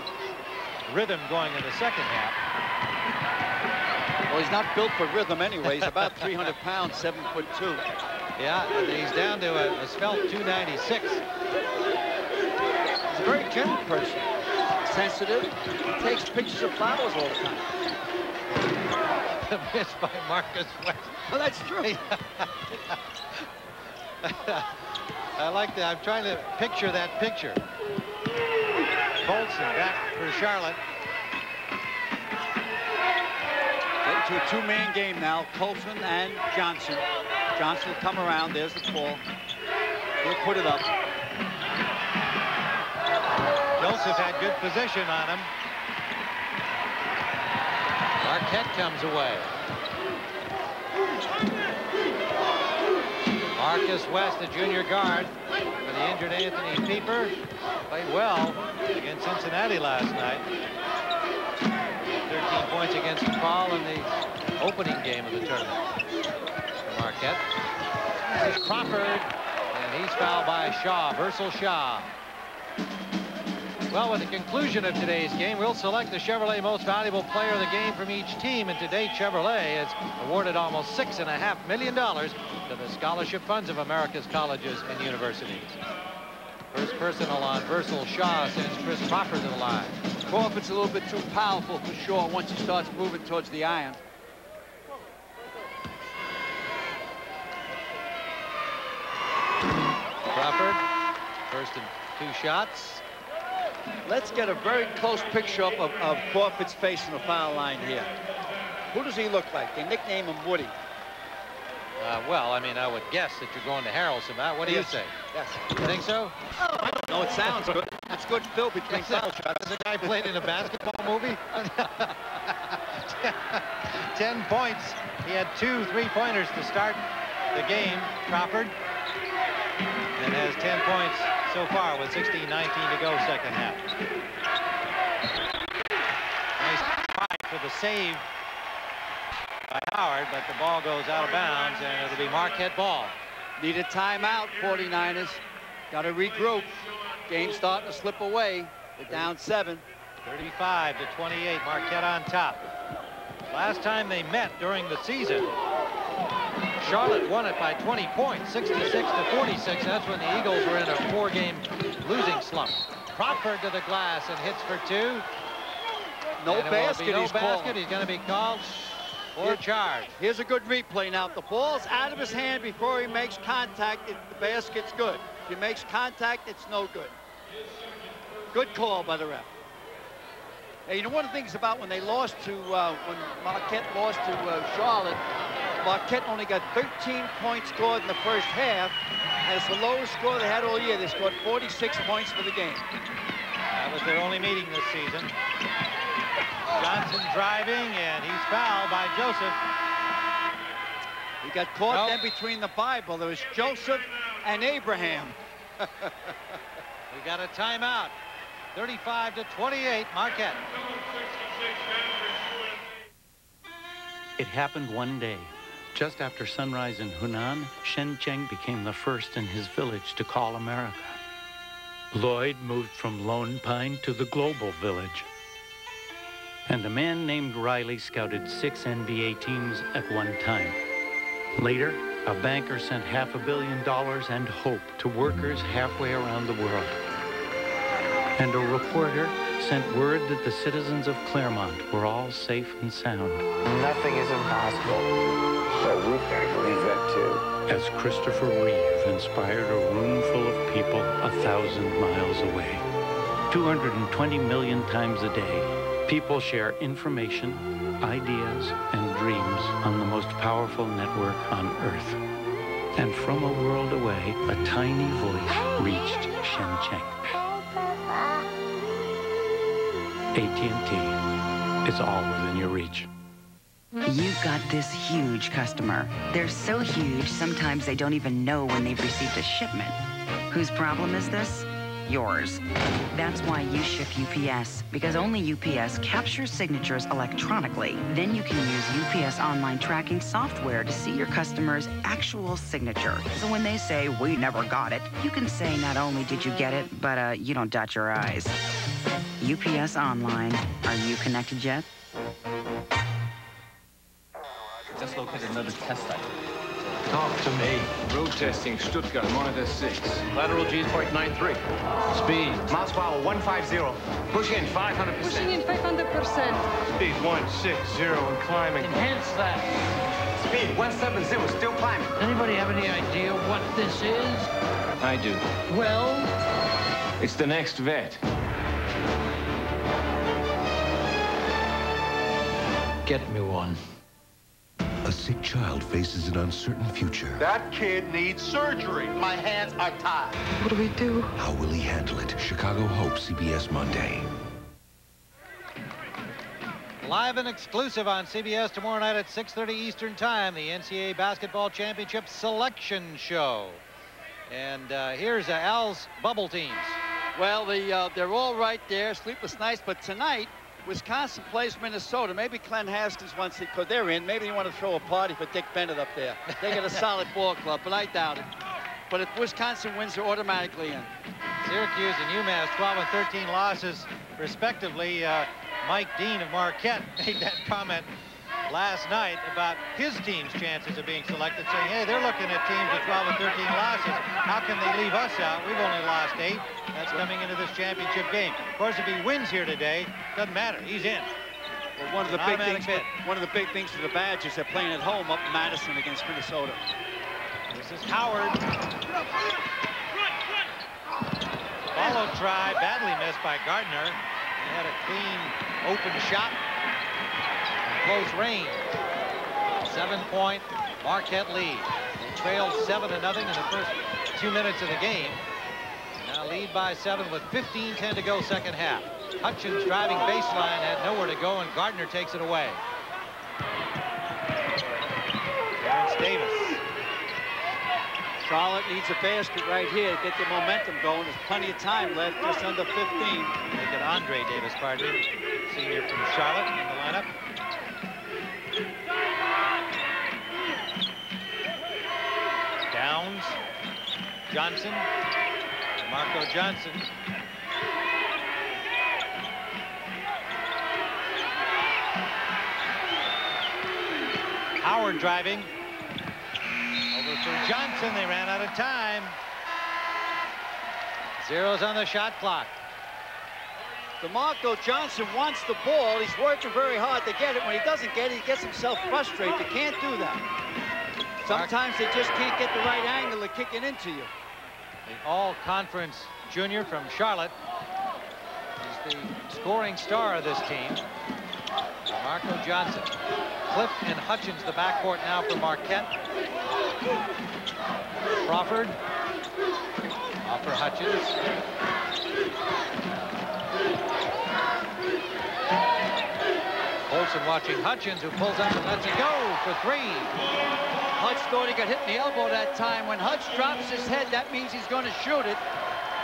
rhythm going in the second half. Well, he's not built for rhythm anyway. He's about 300 pounds, 7'2". Yeah, he's down to a svelte 296. He's a very gentle person. Sensitive. He takes pictures of flowers all the time. The miss by Marcus West. Well, that's true. I like that. I'm trying to picture that picture. Colson back for Charlotte. Getting to a 2-man game now. Colson and Johnson. Johnson will come around. There's the ball. He'll put it up. Joseph had good position on him. Marquette comes away. Marcus West, the junior guard, for the injured Anthony Pieper. Played well against Cincinnati last night. 13 points against Paul in the opening game of the tournament for Marquette. This is Crawford, and he's fouled by Shaw, Versal Shaw. Well, with the conclusion of today's game, we'll select the Chevrolet Most Valuable Player of the Game from each team. And to date, Chevrolet has awarded almost $6.5 million to the scholarship funds of America's colleges and universities. First personal on Versal Shaw sends Chris Crawford to the line. Crawford's a little bit too powerful for Shaw once he starts moving towards the iron. Crawford, first and 2 shots. Let's get a very close picture up of Crawford's face in the foul line here. Who does he look like? They nickname him Woody. Well, I mean, I would guess that you're going to Harrelson. Matt, what do you say? Yes. You think so? Oh, I don't know. It sounds good. That's good fill between foul shots. Has a guy played in a basketball movie? 10 points. He had 2 3-pointers to start the game, Crawford. And has 10 points so far with 16-19 to go second half. Nice fight for the save by Howard, but the ball goes out of bounds, and it'll be Marquette ball. Need a timeout, 49ers. Got to regroup. Game starting to slip away. They're down 7. 35 to 28, Marquette on top. Last time they met during the season, Charlotte won it by 20 points, 66 to 46. That's when the Eagles were in a 4-game losing slump. Crawford to the glass and hits for 2. No basket. No basket. He's going to be called for a charge. Here's a good replay now. If the ball's out of his hand before he makes contact, the basket's good. If he makes contact, it's no good. Good call by the ref. Hey, you know, one of the things about when they lost to, when Marquette lost to Charlotte, Marquette only got 13 points scored in the first half, and it's the lowest score they had all year. They scored 46 points for the game. That was their only meeting this season. Johnson driving, and he's fouled by Joseph. He got caught then between the Bible. There was Joseph and Abraham. We got a timeout. 35 to 28, Marquette. It happened one day. Just after sunrise in Hunan, Shen Cheng became the first in his village to call America. Lloyd moved from Lone Pine to the global village. And a man named Riley scouted 6 NBA teams at one time. Later, a banker sent $500 million and hope to workers halfway around the world. And a reporter sent word that the citizens of Claremont were all safe and sound. Nothing is impossible, but we've got to believe that too. As Christopher Reeve inspired a room full of people 1,000 miles away. 220 million times a day, people share information, ideas, and dreams on the most powerful network on Earth. And from a world away, a tiny voice reached Shen Cheng. AT&T. It's all within your reach. You've got this huge customer. They're so huge, sometimes they don't even know when they've received a shipment. Whose problem is this? Yours. That's why you ship UPS, because only UPS captures signatures electronically. Then you can use UPS online tracking software to see your customer's actual signature. So when they say, "We never got it," you can say not only did you get it, but you don't dot your I's. UPS Online. Are you connected yet? Just located another test site. Talk to me. Road testing, Stuttgart, -6. Lateral G's 0.93. Speed. Miles per hour, 150. Push in 500%. Pushing in 500%. Speed 160 and climbing. Enhance that. Speed 170, still climbing. Anybody have any idea what this is? I do. Well? It's the next vet. Get me one. A sick child faces an uncertain future. That kid needs surgery. My hands are tied. What do we do? How will he handle it? Chicago Hope, CBS Monday. Live and exclusive on CBS tomorrow night at 6:30 Eastern Time, the NCAA Basketball Championship Selection Show. And here's Al's bubble teams. Well, they're all right there, sleepless nights, but tonight, Wisconsin plays Minnesota. Maybe Glenn Haskins wants it, because they're in. Maybe they want to throw a party for Dick Bennett up there. They got a solid ball club, but I doubt it. But if Wisconsin wins, they're automatically in. Syracuse and UMass 12 and 13 losses, respectively. Mike Dean of Marquette made that comment last night about his team's chances of being selected, saying, hey, they're looking at teams with 12 and 13 losses. How can they leave us out? We've only lost 8. That's coming into this championship game. Of course, if he wins here today, doesn't matter. He's in. Well, one of the big things for the Badgers, they're playing at home up in Madison against Minnesota. This is Howard. Follow try, badly missed by Gardner. He had a clean, open shot. Close range. 7-point Marquette lead. They trailed 7-0 in the first 2 minutes of the game. Now lead by 7 with 15:10 to go second half. Hutchins driving baseline, had nowhere to go, and Gardner takes it away. Terrence Davis. Charlotte needs a basket right here to get the momentum going. There's plenty of time left, just under 15. Make it Andre Davis, pardon me. Senior from Charlotte in the lineup. Downs, Johnson, Marco Johnson. Howard driving. For Johnson, they ran out of time. Zeros on the shot clock. DeMarco Johnson wants the ball. He's working very hard to get it. When he doesn't get it, he gets himself frustrated. You can't do that. Sometimes they just can't get the right angle to kick it into you. The all-conference junior from Charlotte. He's the scoring star of this team. DeMarco Johnson. Cliff and Hutchins, the backcourt now for Marquette. Crawford. Off for Hutchins. Olsen watching Hutchins, who pulls up and lets it go for three. Hutch thought he got hit in the elbow that time. When Hutch drops his head, that means he's going to shoot it.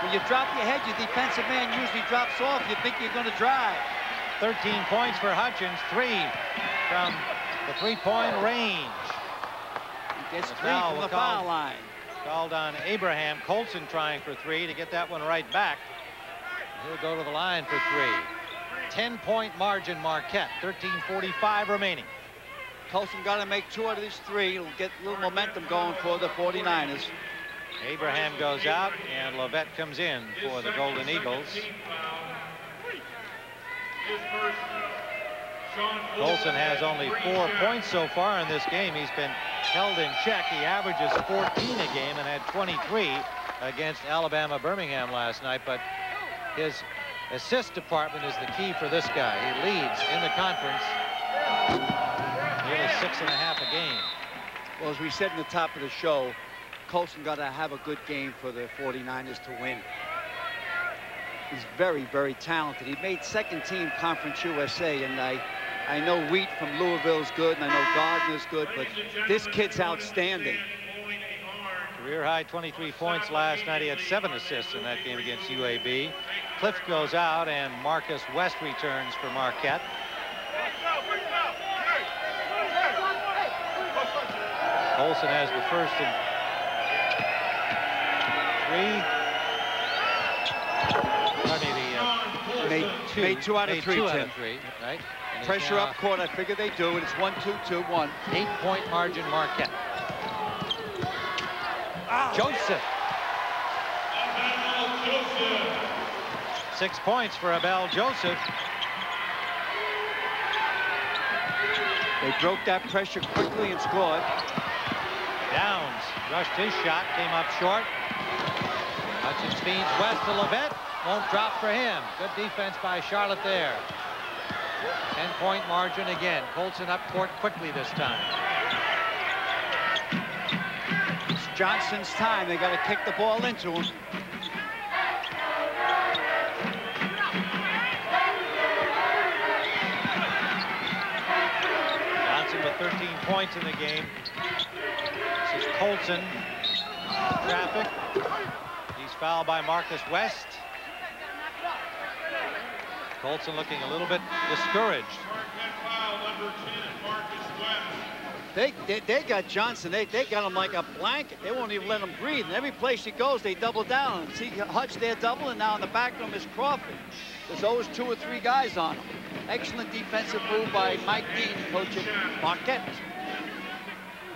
When you drop your head, your defensive man usually drops off. You think you're going to drive. 13 points for Hutchins, 3 from the three-point range. He gets 3 from the foul line. Called on Abraham. Colson trying for 3 to get that one right back. He'll go to the line for 3. 10-point margin, Marquette. 13:45 remaining. Colson got to make 2 out of these 3. It'll get a little momentum going for the 49ers. Abraham goes out, and Lovett comes in for the Golden Eagles. Colson has only 4 points so far in this game. He's been held in check. He averages 14 a game and had 23 against Alabama Birmingham last night, but his assist department is the key for this guy. He leads in the conference, nearly 6.5 a game. Well, as we said in the top of the show, Colson got to have a good game for the 49ers to win. He's very, very talented. He made second team Conference USA, and I know Wheat from Louisville is good, and I know Gardner's good, but this kid's outstanding. Career high 23 points last night. He had 7 assists in that game against UAB. Cliff goes out, and Marcus West returns for Marquette. Olsen has the first and 3. Made 2 out of 3, Tim. 2 out of 3, right? And pressure up court, I figure they do, and it's 1-2-2-1. 8-point margin, Marquette. Joseph. 6 points for Abel Joseph. They broke that pressure quickly and scored. Downs rushed his shot, came up short. Hutchins feeds West to Lovett. Won't drop for him. Good defense by Charlotte there. 10-point margin again. Colson up court quickly this time. It's Johnson's time. They got to kick the ball into him. Johnson with 13 points in the game. This is Colson. Traffic. He's fouled by Marcus West. Colson looking a little bit discouraged. They got Johnson. They got him like a blanket. They won't even let him breathe. And every place he goes, they double down. See Hutch there doubling. Now in the back room is Crawford. There's always 2 or 3 guys on him. Excellent defensive move by Mike Dean, coach at Marquette.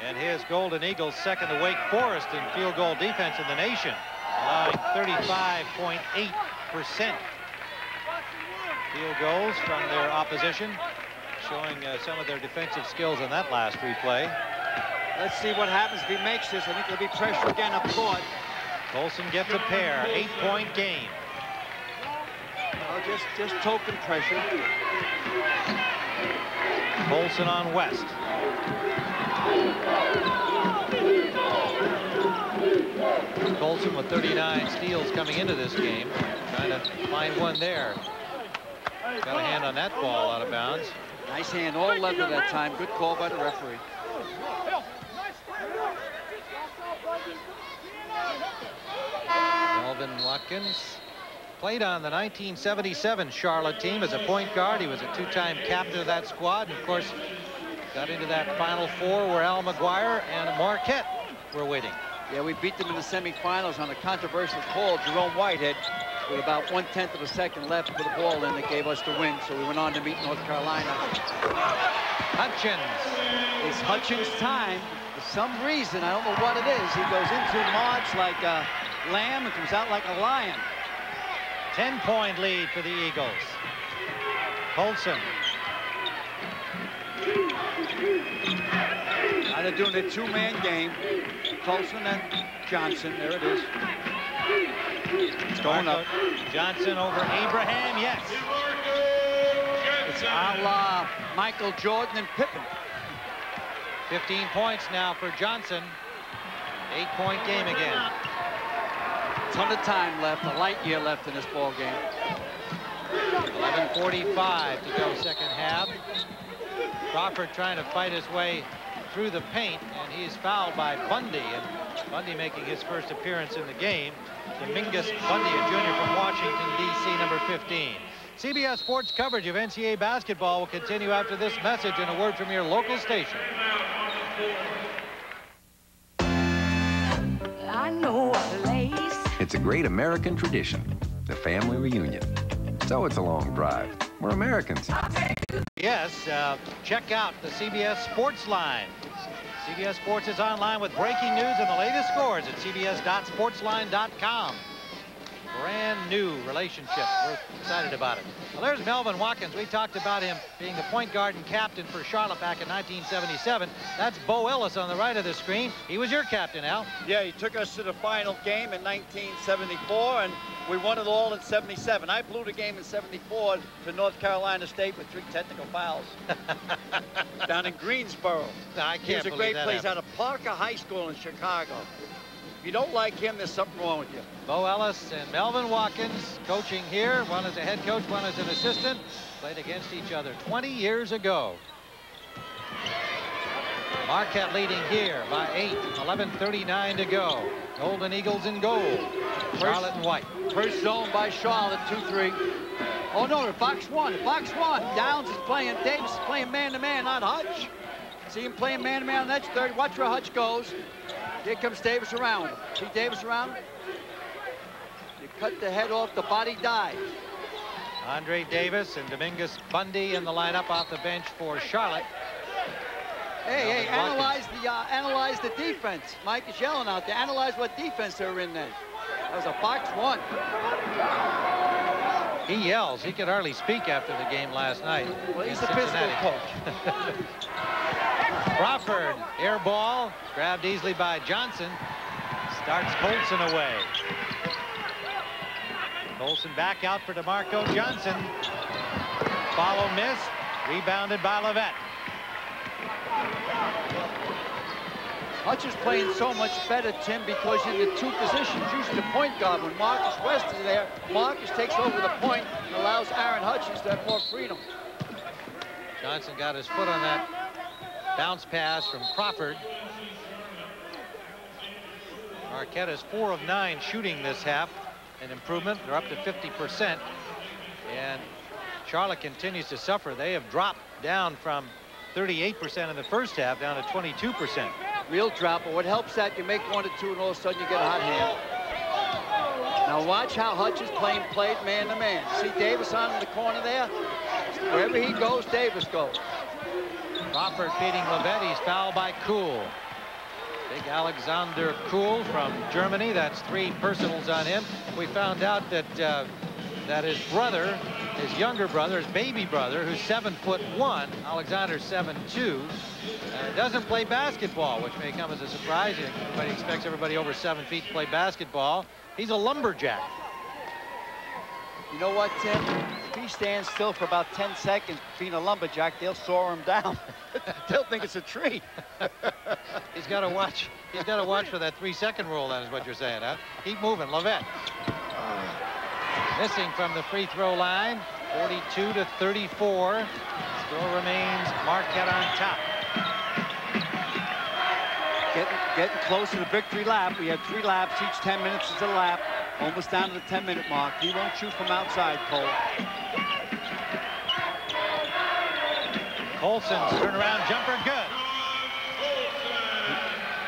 And his Golden Eagles second to Wake Forest in field goal defense in the nation, allowing 35.8% field goals from their opposition, showing some of their defensive skills in that last replay. Let's see what happens if he makes this. I think there'll be pressure again up court. Colson gets a pair, 8-point game. Well, just token pressure. Colson on West. Colson with 39 steals coming into this game. Trying to find one there. Got a hand on that ball out of bounds. Nice hand, all leather that time. Good call by the referee. Melvin Watkins played on the 1977 Charlotte team as a point guard. He was a 2-time captain of that squad, and of course got into that Final Four where Al McGuire and Marquette were waiting. Yeah, we beat them in the semifinals on a controversial call. Jerome Whitehead, with about 1/10 of a second left, put a ball in that gave us the win. So we went on to beat North Carolina. Hutchins. It's Hutchins' time. For some reason, I don't know what it is, he goes into March like a lamb and comes out like a lion. 10-point lead for the Eagles. Colson. Now they're doing a two-man game. Colson and Johnson. There it is. It's going up. Johnson over Abraham. Yes. It's a la Michael Jordan and Pippen. 15 points now for Johnson. 8-point game again. Ton of time left. A light year left in this ball game. 11:45 to go second half. Crawford trying to fight his way through the paint, and he is fouled by Bundy. And Bundy making his first appearance in the game. Dominguez Bundy, a junior from Washington, D.C., number 15. CBS Sports coverage of NCAA basketball will continue after this message and a word from your local station. I know a place. It's a great American tradition, the family reunion. So it's a long drive. We're Americans. Yes, check out the CBS Sports line. CBS Sports is online with breaking news and the latest scores at cbs.sportsline.com. Brand new relationship. We're excited about it. Well, there's Melvin Watkins. We talked about him being the point guard and captain for Charlotte back in 1977. That's Bo Ellis on the right of the screen. He was your captain, Al. Yeah, he took us to the final game in 1974, and we won it all in 77. I blew the game in 74 to North Carolina State with 3 technical fouls down in Greensboro. I can't believe that. He was a great place out of Parker High School in Chicago. If you don't like him, there's something wrong with you. Bo Ellis and Melvin Watkins coaching here. One as a head coach, one as an assistant. Played against each other 20 years ago. Marquette leading here by 8. 11:39 to go. Golden Eagles in gold. Charlotte and white. First zone by Charlotte, 2-3. Oh, no, the box one. Downs is playing. Davis is playing man-to-man, not Hutch. See him playing man-to-man on the next 30. Watch where Hutch goes. Here comes Davis around. See Davis around? You cut the head off, the body dies. Andre Davis and Dominguez Bundy in the lineup off the bench for Charlotte. Hey, analyze the defense. Mike is yelling out there. Analyze what defense they were in then. That was a box one. He yells. He could hardly speak after the game last night. Well, he's the physical coach. Crawford, air ball, grabbed easily by Johnson. Starts Colson away. Colson back out for DeMarco Johnson. Follow miss. Rebounded by Levette. Hutch is playing so much better, Tim, because in the 2 positions, usually the point guard, when Marcus West is there, Marcus takes over the point and allows Aaron Hutchins to have more freedom. Johnson got his foot on that bounce pass from Crawford. Marquette is 4 of 9 shooting this half. An improvement. They're up to 50%. And Charlotte continues to suffer. They have dropped down from 38% in the first half down to 22%. Real drop, but what helps that you make 1 or 2 and all of a sudden you get a hot hand. Now watch how Hutch is played man-to-man. See Davis on in the corner there? Wherever he goes, Davis goes. Crawford beating Levette. He's fouled by Kuhl. Big Alexander Kuhl from Germany. That's 3 personals on him. We found out that that his brother, his younger brother, his baby brother, who's 7'1", Alexander's 7'2", doesn't play basketball, which may come as a surprise. Everybody expects everybody over 7 feet to play basketball. He's a lumberjack. You know what, Tim? If he stands still for about 10 seconds being a lumberjack, they'll soar him down. They'll think it's a tree. He's got to watch. He's got to watch for that 3-second rule. That is what you're saying, huh? Keep moving, Levette. Missing from the free throw line. 42-34. Still remains Marquette on top. Getting close to the victory lap. We have 3 laps. Each 10 minutes is a lap. Almost down to the 10-minute mark. He won't shoot from outside, Cole. Colson's turnaround jumper, good.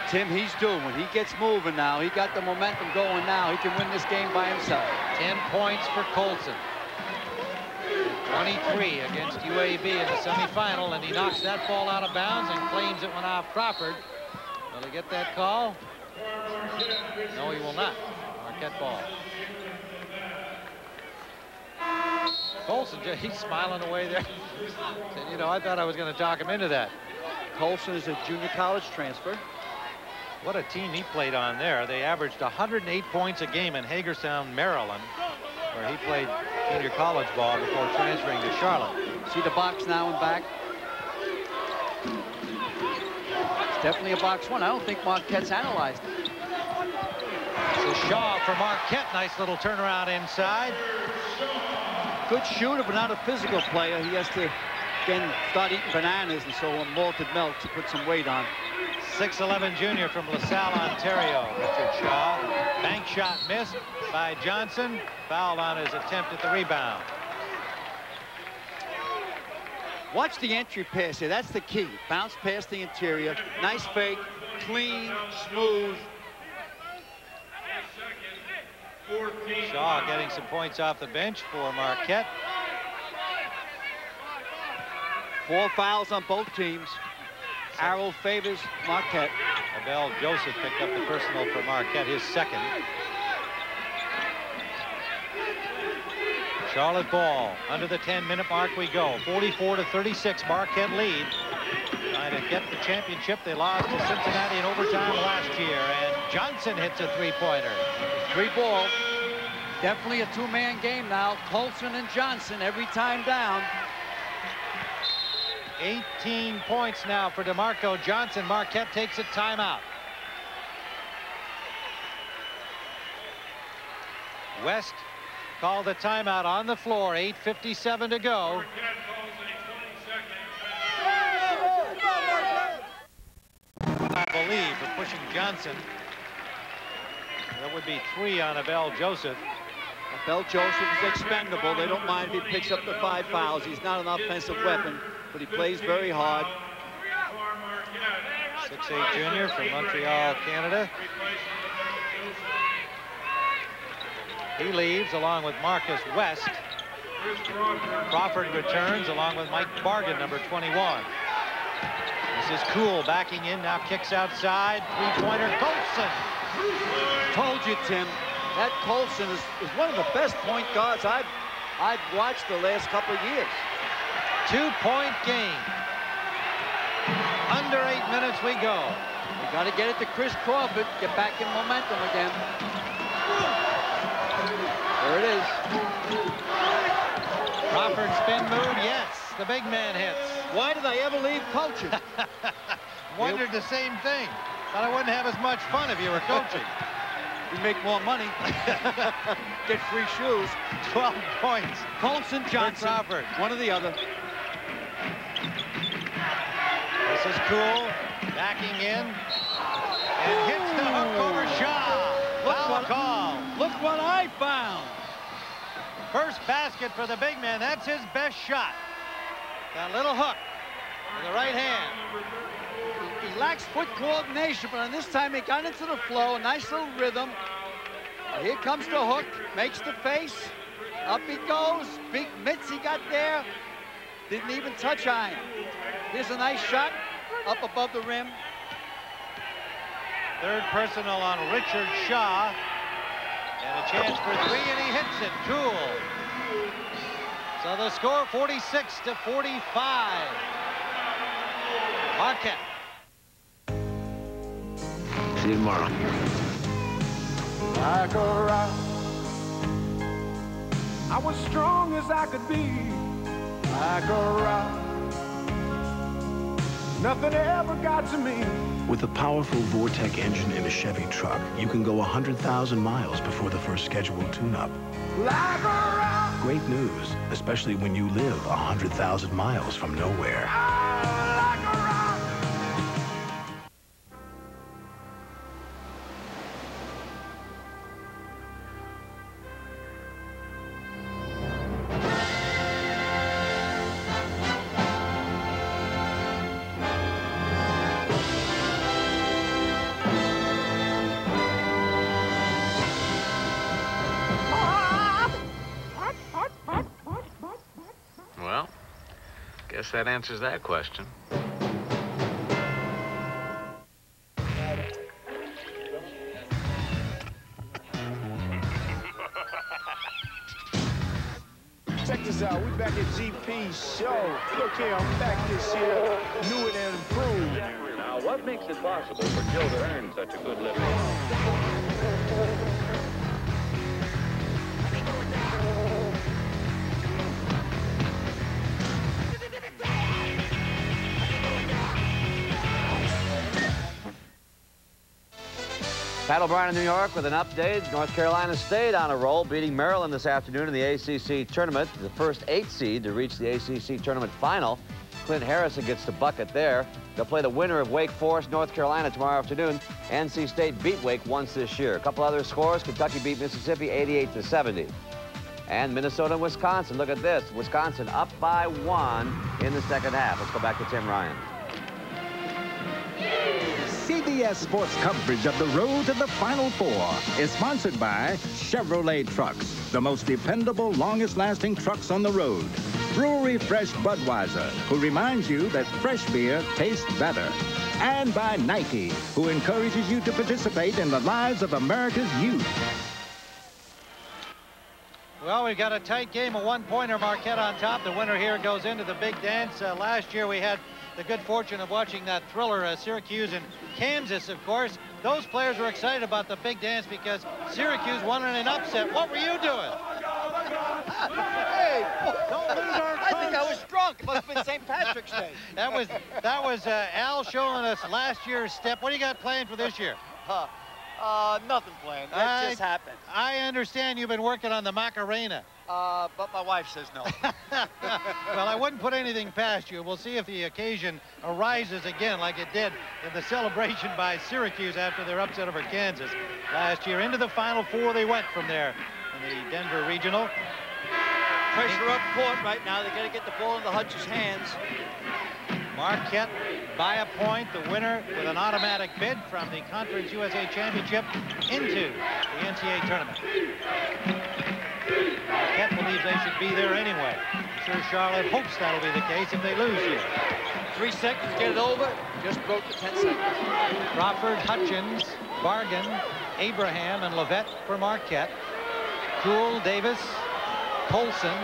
Tim, he's due. When he gets moving now, he got the momentum going now. He can win this game by himself. 10 points for Colson. 23 against UAB in the semifinal, and he knocks that ball out of bounds and claims it went off Crawford. Will he get that call? No, he will not. Marquette ball. Colson, he's smiling away there. Said, you know, I thought I was going to talk him into that. Colson is a junior college transfer. What a team he played on there. They averaged 108 points a game in Hagerstown, Maryland, where he played junior college ball before transferring to Charlotte. See the box now and back. It's definitely a box one. I don't think Marquette's analyzed it. This is Shaw for Marquette. Nice little turnaround inside. Good shooter, but not a physical player. He has to, again, start eating bananas and so on malted milk to put some weight on. 6'11" junior from LaSalle, Ontario, Richard Shaw. Bank shot missed by Johnson. Fouled on his attempt at the rebound. Watch the entry pass here. That's the key. Bounce past the interior. Nice fake. Clean, smooth. Shaw getting some points off the bench for Marquette. 4 fouls on both teams. Arrow favors Marquette. Abel Joseph picked up the personal for Marquette, his second. Charlotte ball. Under the 10-minute mark we go. 44-36, Marquette lead. Trying to get the championship. They lost to Cincinnati in overtime last year. And Johnson hits a three-pointer. 3-ball. Definitely a two-man game now. Colson and Johnson every time down. 18 points now for DeMarco Johnson. Marquette takes a timeout. West called a timeout on the floor. 8:57 to go. I believe for pushing Johnson. That would be 3 on Abel Joseph. Abel Joseph is expendable. They don't mind if he picks up the 5 fouls. He's not an offensive weapon, but he plays very hard. 6'8" junior from Montreal, Canada. He leaves along with Marcus West. Crawford returns along with Mike Bargan, number 21. This is Cool backing in, now kicks outside. Three-pointer, Colson. Told you, Tim. That Colson is one of the best point guards I've watched the last couple of years. 2-point game. Under 8 minutes we go. We got to get it to Chris Crawford. Get back in momentum again. There it is. Crawford spin move, yes. The big man hits. Why did I ever leave coaching? Wondered the same thing. Thought I wouldn't have as much fun if you were coaching. You make more money. Get free shoes. 12 points. Colson, Johnson, Crawford. One or the other. This is Cool. Backing in. And hits the hook over Shaw. Foul call. Look what I found. First basket for the big man. That's his best shot. That little hook with the right hand. He lacks foot coordination, but on this time he got into the flow. Nice little rhythm. Here comes the hook. Makes the face. Up he goes. Big mitts he got there. Didn't even touch iron. Here's a nice shot up above the rim. Third personal on Richard Shaw. And a chance for 3, and he hits it. Cool. So the score 46-45. Marquette. See you tomorrow. Like a rock, I was strong as I could be. Like a rock, nothing ever got to me. With a powerful Vortec engine in a Chevy truck, you can go 100,000 miles before the first scheduled tune-up. Like a rock. Great news, especially when you live 100,000 miles from nowhere. Like a rock. Guess that answers that question. Check this out. We back at GP's show. Look here, I'm back this year. New and improved. Now, what makes it possible for Joe to earn such a good living? Pat O'Brien in New York with an update. North Carolina State on a roll, beating Maryland this afternoon in the ACC tournament. The first 8 seed to reach the ACC tournament final. Clint Harrison gets the bucket there. They'll play the winner of Wake Forest, North Carolina tomorrow afternoon. NC State beat Wake once this year. A couple other scores. Kentucky beat Mississippi 88-70. And Minnesota and Wisconsin. Look at this. Wisconsin up by 1 in the second half. Let's go back to Tim Ryan. CBS Sports coverage of the road to the Final Four is sponsored by Chevrolet Trucks, the most dependable, longest-lasting trucks on the road. Brewery Fresh Budweiser, who reminds you that fresh beer tastes better. And by Nike, who encourages you to participate in the lives of America's youth. Well, we've got a tight game, a one-pointer. Marquette on top. The winner here goes into the big dance. Last year we had the good fortune of watching that thriller, Syracuse and Kansas, of course. Those players were excited about the big dance because Syracuse won in an upset. What were you doing? Hey, don't lose our coach. I think I was drunk. It must have been St. Patrick's Day. That was Al showing us last year's step. What do you got planned for this year? Nothing planned. That just happened. I understand you've been working on the Macarena. But my wife says no. Well, I wouldn't put anything past you. We'll see if the occasion arises again like it did in the celebration by Syracuse after their upset over Kansas last year. Into the Final Four they went from there in the Denver Regional. Pressure up court right now. They got to get the ball into Hutch's hands. Marquette by a point, the winner with an automatic bid from the Conference USA Championship into the NCAA tournament. Marquette believes they should be there anyway. I'm sure Charlotte hopes that'll be the case if they lose here. 3 seconds, get it over. Just broke the 10 seconds. Crawford, Hutchins, Bargan, Abraham, and Levette for Marquette. Kuhl, Davis, Colson,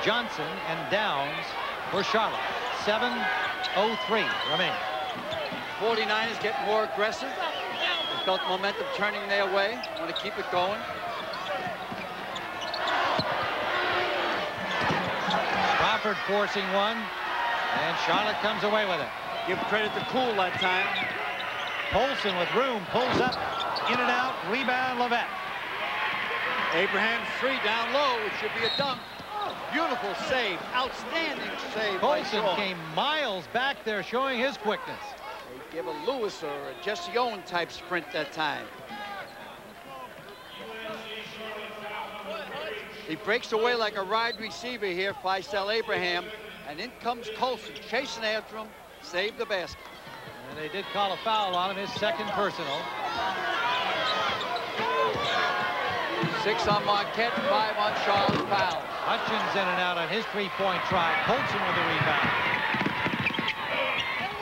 Johnson, and Downs for Charlotte. 7:03 remaining. 49ers getting more aggressive. They felt momentum turning their way. Want to keep it going. Crawford forcing one, and Charlotte comes away with it. Give credit to Kuhl that time. Colson with room, pulls up, in and out, rebound, Levette. Abraham 3 down low, it should be a dunk. Beautiful save, outstanding save. Colson came miles back there showing his quickness. They give a Lewis or a Jesse Owen type sprint that time. He breaks away like a wide receiver here, Faisal Abraham, and in comes Colson, chasing after him, saved the basket. And they did call a foul on him, his second personal. 6 on Marquette, 5 on Charlotte foul. Hutchins in and out on his three-point try. Colson with the rebound.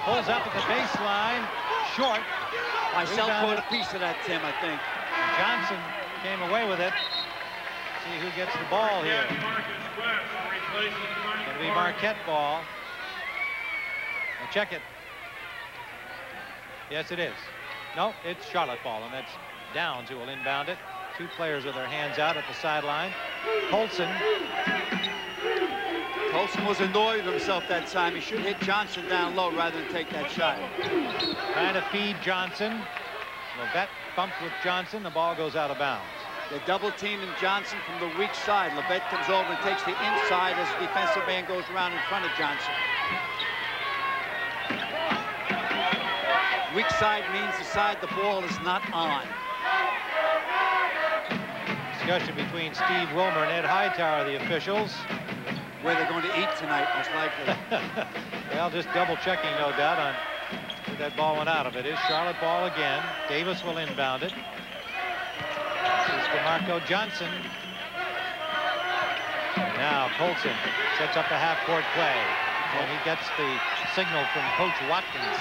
Pulls up at the baseline, short. Myself caught a piece of that, Tim, I think. Johnson came away with it. See who gets the ball here. It'll be Marquette ball. Now check it. Yes, it is. No, it's Charlotte ball, and that's Downs who will inbound it. 2 players with their hands out at the sideline. Colson. Colson was annoyed with himself that time. He should hit Johnson down low rather than take that shot. Trying to feed Johnson. Levette bumped with Johnson. The ball goes out of bounds. They're double teaming Johnson from the weak side. Levette comes over and takes the inside as the defensive man goes around in front of Johnson. Weak side means the side the ball is not on. Discussion between Steve Wilmer and Ed Hightower, the officials. Where they're going to eat tonight, most likely. Well, just double checking, no doubt, on where that ball went out of. It is Charlotte ball again. Davis will inbound it. This is DeMarco Johnson. Now Colson sets up the half-court play. And he gets the signal from Coach Watkins.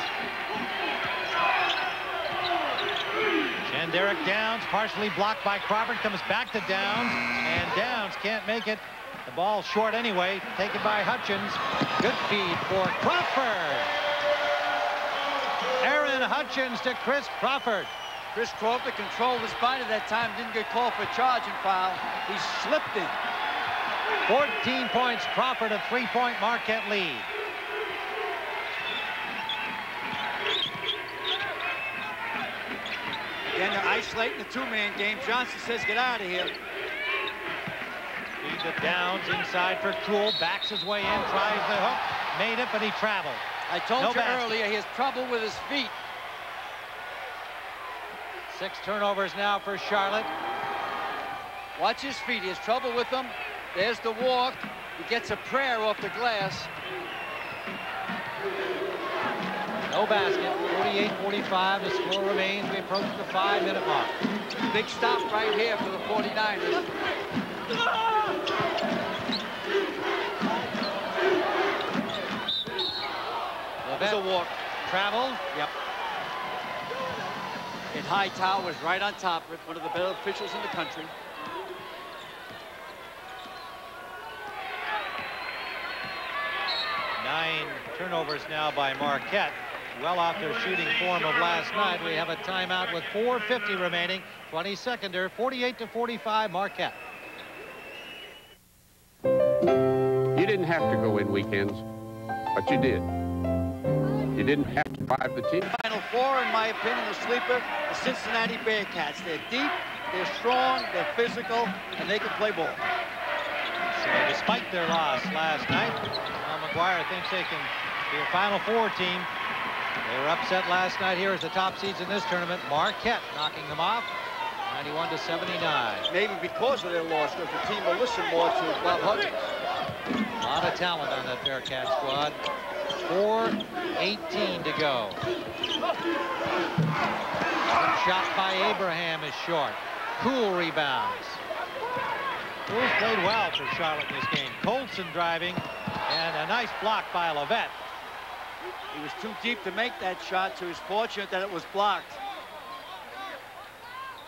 Shanderick Downs, partially blocked by Crawford, comes back to Downs, and Downs can't make it. The ball short anyway, taken by Hutchins. Good feed for Crawford. Aaron Hutchins to Chris Crawford. Chris Crawford controlled his body that time, didn't get called for charge and foul. He slipped in. 14 points, Crawford, a 3-point Marquette lead. Again, they're isolating the two-man game. Johnson says, get out of here. Feed to Downs, inside for Cool, backs his way in, tries the hook, made it, but he traveled. I told you earlier, he has trouble with his feet. 6 turnovers now for Charlotte. Watch his feet, he has trouble with them. There's the walk. He gets a prayer off the glass. No basket, 48-45, the score remains. We approach the 5-minute mark. Big stop right here for the 49ers. There's a walk. Travel. Yep. And Hightower was right on top of it, one of the better officials in the country. Nine turnovers now by Marquette. Well off their shooting form of last night. We have a timeout with 4:50 remaining. 22nder, 48-45 Marquette. You didn't have to go in weekends, but you did. You didn't have to drive the team. Final four, in my opinion, the sleeper, the Cincinnati Bearcats. They're deep, they're strong, they're physical, and they can play ball. So despite their loss last night, McGuire thinks they can be a Final Four team. They were upset last night here as the top seeds in this tournament. Marquette knocking them off, 91-79. Maybe because of their loss, because the team will listen more to Bob Huggins. A lot of talent on that Bearcat squad. 4:18 to go. Shot by Abraham is short. Cool rebounds. Cool's played well for Charlotte in this game. Colson driving, and a nice block by Levette. He was too deep to make that shot, so he's fortunate that it was blocked.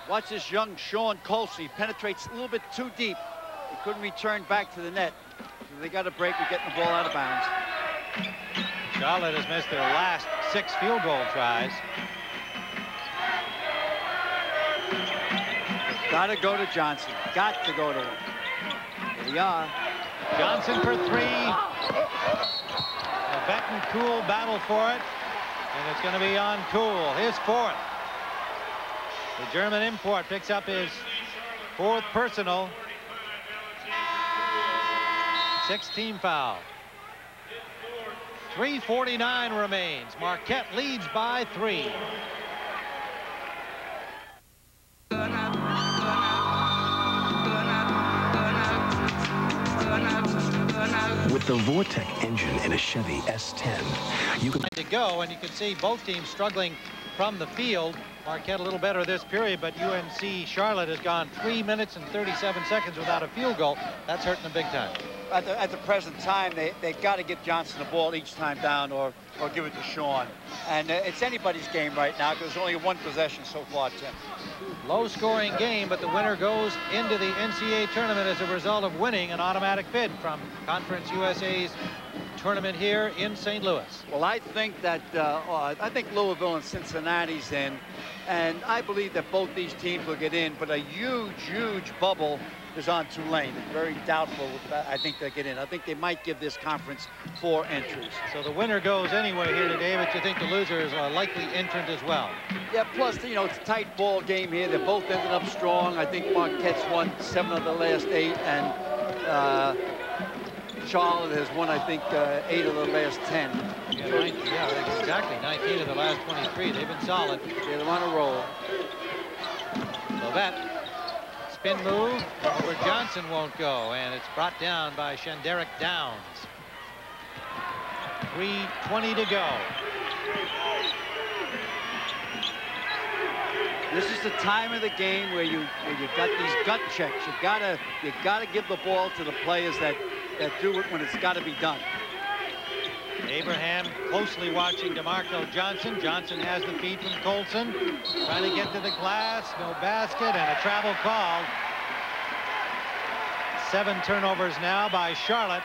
Watch this young Sean Colson. He penetrates a little bit too deep. He couldn't return back to the net. So they got a break with getting the ball out of bounds. Charlotte has missed their last 6 field goal tries. Got to go to Johnson. Got to go to him. Here we are. Johnson for 3. Levette and Cool battle for it. And it's going to be on Cool, his 4th. The German import picks up his 4th personal. 6-team foul. 3:49 remains. Marquette leads by 3. With the Vortec engine in a Chevy S10, you can to go, and you can see both teams struggling from the field. Marquette a little better this period, but UNC Charlotte has gone 3 minutes and 37 seconds without a field goal. That's hurting them big time. At the present time, they've got to get Johnson the ball each time down or give it to Sean. And it's anybody's game right now because there's only 1 possession so far, Tim. Low-scoring game, but the winner goes into the NCAA tournament as a result of winning an automatic bid from Conference USA's tournament here in St. Louis. Well, I think that I think Louisville and Cincinnati's in, and I believe that both these teams will get in, but a huge bubble is on Tulane. It's very doubtful. I think they'll get in. I think they might give this conference 4 entries. So the winner goes anyway here today, but you think the losers are likely entrant as well? Yeah, plus, you know, it's a tight ball game here. They both ended up strong. I think Marquette's won 7 of the last 8, and Charlotte has won, I think, 8 of the last 10. Yeah, exactly. 19 of the last 23. They've been solid. Yeah, they're on a roll. Levette. Spin move over Johnson won't go, and it's brought down by Shanderick Downs. 3:20 to go. This is the time of the game where you've got these gut checks. You gotta give the ball to the players that do it when it's got to be done. Abraham closely watching DeMarco Johnson. Johnson has the feed from Colson. Trying to get to the glass. No basket and a travel called. 7 turnovers now by Charlotte.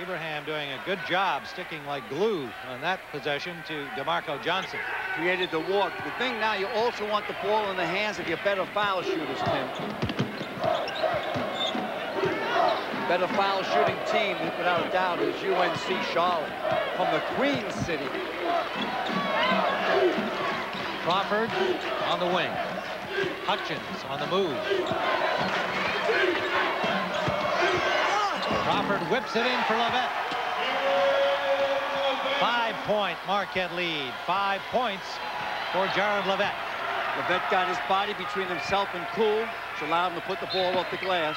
Abraham doing a good job sticking like glue on that possession to DeMarco Johnson. Created the walk. The thing now, you also want the ball in the hands of your better foul shooters, Tim. Better foul shooting team, without a doubt, is UNC Charlotte from the Queen City. Crawford on the wing. Hutchins on the move. Crawford whips it in for Levette. 5-point Marquette lead. 5 points for Jared Levette. Levette got his body between himself and Poole, which allowed him to put the ball off the glass.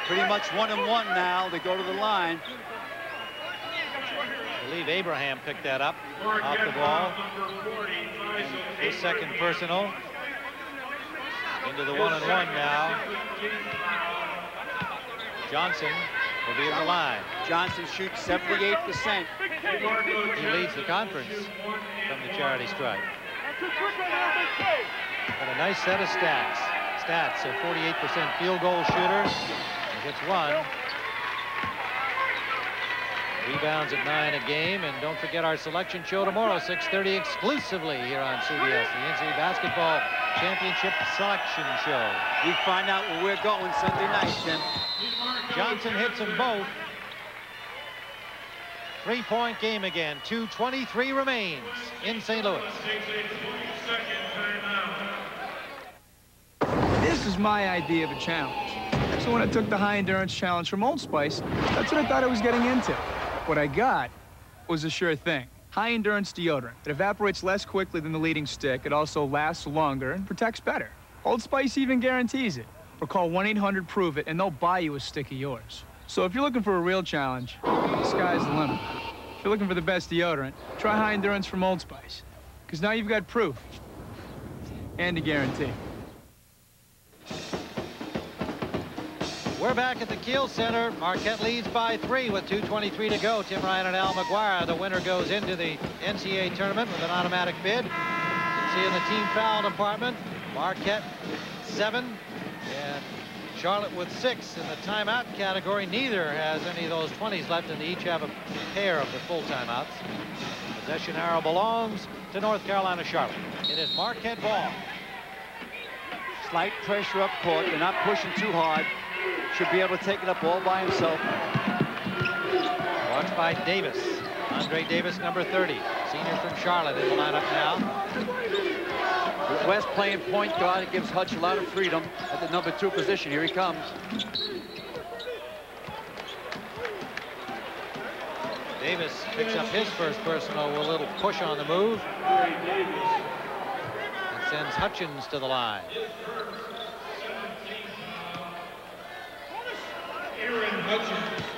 Pretty much 1-and-1 now. They go to the line. I believe Abraham picked that up off the ball. His second personal. Into the 1-and-1 now. Johnson will be at the line. Johnson shoots 78%. He leads the conference from the charity stripe. Got a nice set of stats. A 48% field goal shooter. He hits 1. Rebounds at 9 a game. And don't forget our selection show tomorrow, 6:30 exclusively here on CBS, the NCAA Basketball Championship Selection Show. We find out where we're going Sunday night, Tim. Johnson hits them both. 3-point game again. 2:23 remains in St. Louis. This is my idea of a challenge. So when I took the high endurance challenge from Old Spice, that's what I thought I was getting into. What I got was a sure thing. High endurance deodorant. It evaporates less quickly than the leading stick. It also lasts longer and protects better. Old Spice even guarantees it. Or call 1-800-PROVE-IT and they'll buy you a stick of yours. So if you're looking for a real challenge, the sky's the limit. If you're looking for the best deodorant, try high endurance from Old Spice. Because now you've got proof and a guarantee. We're back at the Kiel Center. Marquette leads by 3 with 2:23 to go. Tim Ryan and Al McGuire. The winner goes into the NCAA tournament with an automatic bid. See in the team foul department, Marquette 7 and Charlotte with 6 in the timeout category. Neither has any of those 20s left, and they each have a pair of the full timeouts. Possession arrow belongs to North Carolina Charlotte. It is Marquette ball. Slight pressure up court. They're not pushing too hard. Should be able to take it up all by himself. Watched by Davis. Andre Davis, number 30. Senior from Charlotte in the lineup now. With West playing point guard, it gives Hutch a lot of freedom at the number 2 position. Here he comes. Davis picks up his first personal with a little push on the move. And sends Hutchins to the line.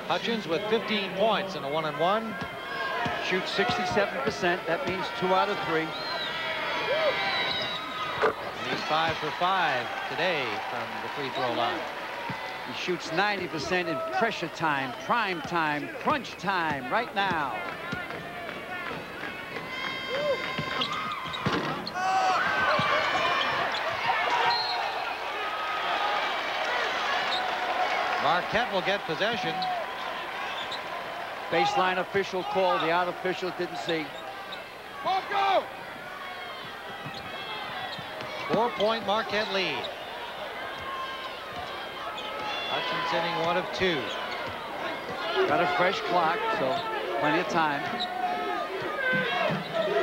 Hutchins with 15 points in a 1-and-1. Shoots 67%. That means 2 out of 3. He's 5 for 5 today from the free throw line. He shoots 90% in pressure time, prime time, crunch time right now. Marquette will get possession. Baseline official call. The out official didn't see. 4-point Marquette lead. Hutchins hitting 1 of 2. Got a fresh clock, so plenty of time.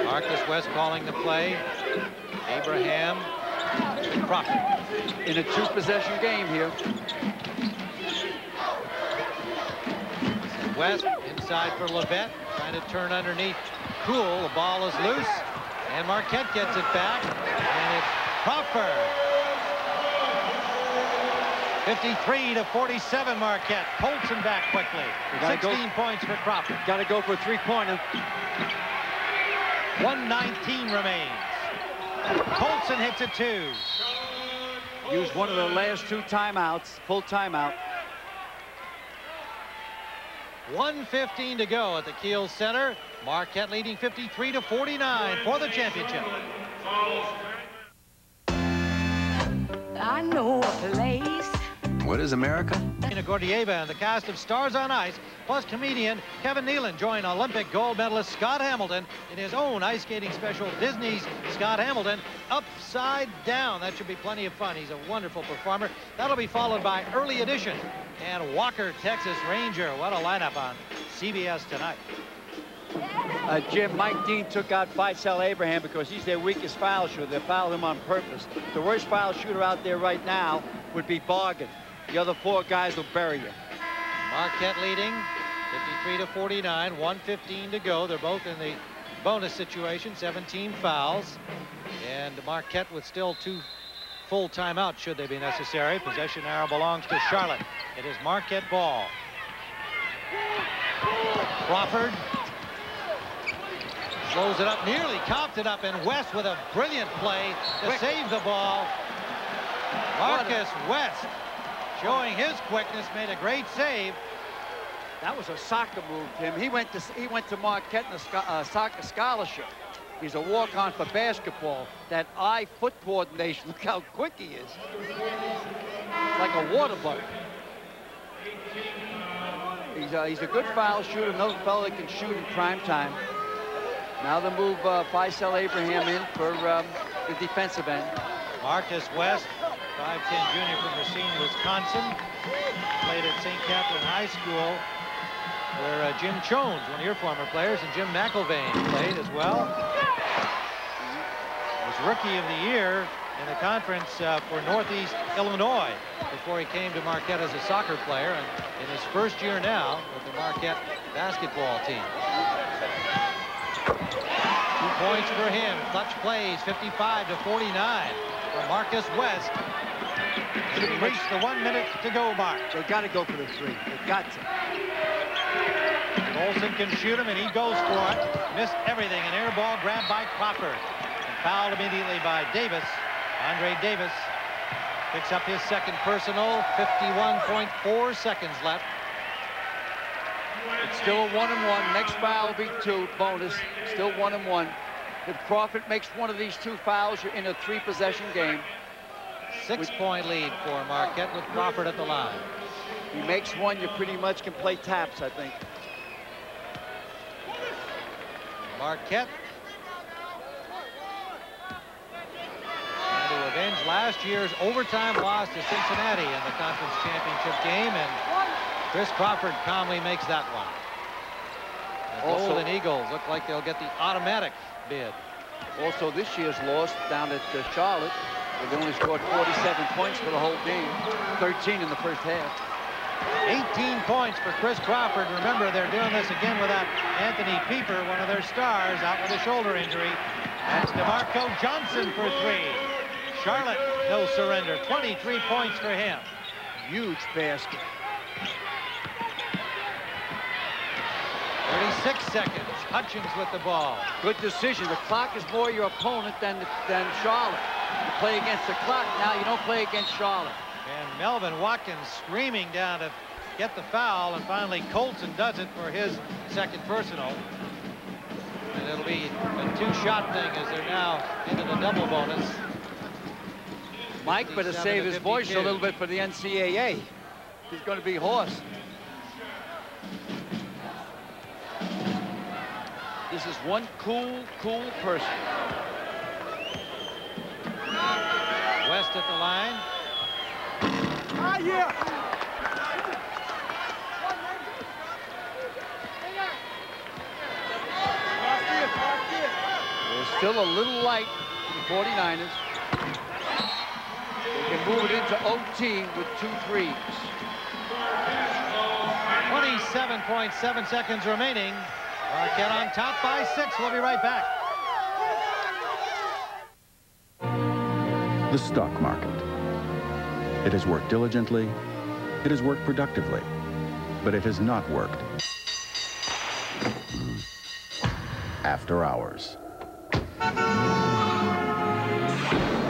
Marcus West calling the play. Abraham and Crawford. In a 2-possession game here. West inside for Levette, trying to turn underneath. Cool, the ball is loose, and Marquette gets it back, and it's Crawford. 53-47 Marquette. Colson back quickly. 16 points for Crawford. Got to go for a 3-pointer. 1:19 remains. Colson hits it 2. Used one of the last 2 timeouts, full timeout. 1:15 to go at the Kiel Center. Marquette leading 53-49 for the championship. I know a place. What is America? Ina Gordieva and the cast of Stars on Ice, plus comedian Kevin Nealon join Olympic gold medalist Scott Hamilton in his own ice skating special, Disney's Scott Hamilton Upside Down. That should be plenty of fun. He's a wonderful performer. That'll be followed by Early Edition and Walker, Texas Ranger. What a lineup on CBS tonight. Jim, Mike Dean took out Faisal Abraham because he's their weakest foul shooter. They fouled him on purpose. The worst foul shooter out there right now would be Bargan. The other four guys will bury you. Marquette leading 53-49, 1:15 to go. They're both in the bonus situation, 17 fouls. And Marquette with still 2 full timeouts should they be necessary. Possession arrow belongs to Charlotte. It is Marquette ball. Crawford slows it up, nearly copped it up, and West with a brilliant play to save the ball. Marcus West, showing his quickness, made a great save. That was a soccer move, Tim. He went to Marquette in a soccer scholarship. He's a walk-on for basketball. That eye-foot coordination, look how quick he is. It's like a water bug. He's a good foul shooter, another fellow that can shoot in prime time. Now they move Faisal Abraham in for the defensive end. Marcus West, 5'10" junior from Racine, Wisconsin. Played at St. Catherine High School, where Jim Jones, one of your former players, and Jim McIlvaine played as well. Was Rookie of the Year in the conference for Northeast Illinois before he came to Marquette as a soccer player, and in his first year now with the Marquette basketball team. 2 points for him. Clutch plays, 55-49 for Marcus West. Should reach the 1 minute to go mark. They got to go for the 3. They've got to. Olsen can shoot him, and he goes for it. Missed everything. An air ball grabbed by Crawford. And fouled immediately by Davis. Andre Davis picks up his second personal. 51.4 seconds left. It's still a 1-1. Next foul will be 2, bonus. Still 1-1. If Crawford makes one of these 2 fouls, you're in a 3-possession game. 6-point lead for Marquette with Crawford at the line. He makes one, you pretty much can play taps, I think. Marquette trying to avenge last year's overtime loss to Cincinnati in the conference championship game, and Chris Crawford calmly makes that one. The Golden Eagles look like they'll get the automatic bid. Also, this year's loss down at Charlotte, where they only scored 47 points for the whole game, 13 in the first half. 18 points for Chris Crawford. Remember, they're doing this again without Anthony Pieper, one of their stars, out with a shoulder injury. That's DeMarco Johnson for 3. Charlotte, no surrender. 23 points for him. Huge basket. 36 seconds. Hutchins with the ball. Good decision. The clock is more your opponent than Charlotte. You play against the clock. Now you don't play against Charlotte. And Melvin Watkins screaming down to get the foul, and finally Colson does it for his second personal. And it'll be a 2-shot thing as they're now into the double bonus. Mike better save his voice a little bit for the NCAA. He's going to be hoarse. This is one cool person. West at the line. There's still a little light for the 49ers. They can move it into OT with 2 threes. 27.7 seconds remaining. Marquette on top by 6. We'll be right back. The stock market. It has worked diligently, it has worked productively, but it has not worked after hours.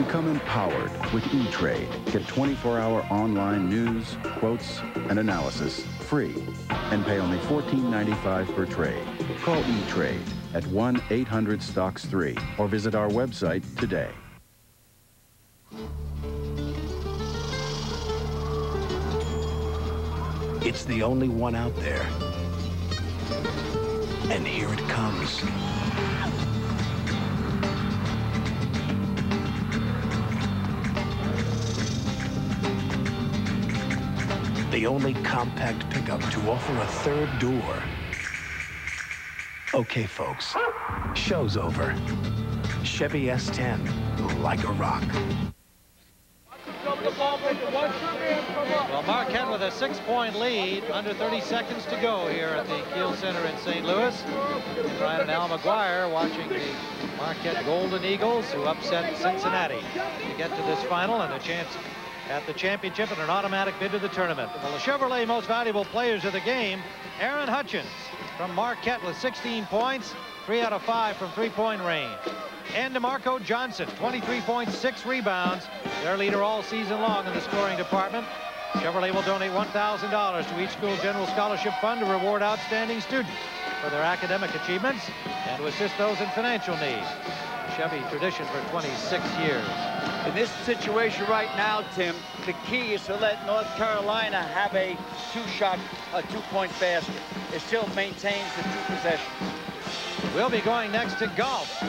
Become empowered with E-Trade. Get 24-hour online news, quotes, and analysis free and pay only $14.95 per trade. Call E-Trade at 1-800-STOCKS-3 or visit our website today. It's the only one out there. And here it comes. The only compact pickup to offer a third door. Okay, folks, show's over. Chevy S10, like a rock. Well, Marquette with a 6-point lead, under 30 seconds to go here at the Kiel Center in St. Louis. Ryan and Al McGuire watching the Marquette Golden Eagles, who upset Cincinnati to get to this final and a chance at the championship and an automatic bid to the tournament. Well, the Chevrolet most valuable players of the game, Aaron Hutchins from Marquette with 16 points, 3 out of 5 from three-point range. And DeMarco Johnson, 23.6 rebounds, their leader all season long in the scoring department. Chevrolet will donate $1,000 to each school general scholarship fund to reward outstanding students for their academic achievements and to assist those in financial need. Chevy tradition for 26 years. In this situation right now, Tim, the key is to let North Carolina have a two-point basket. It still maintains the 2 possessions. We'll be going next to golf.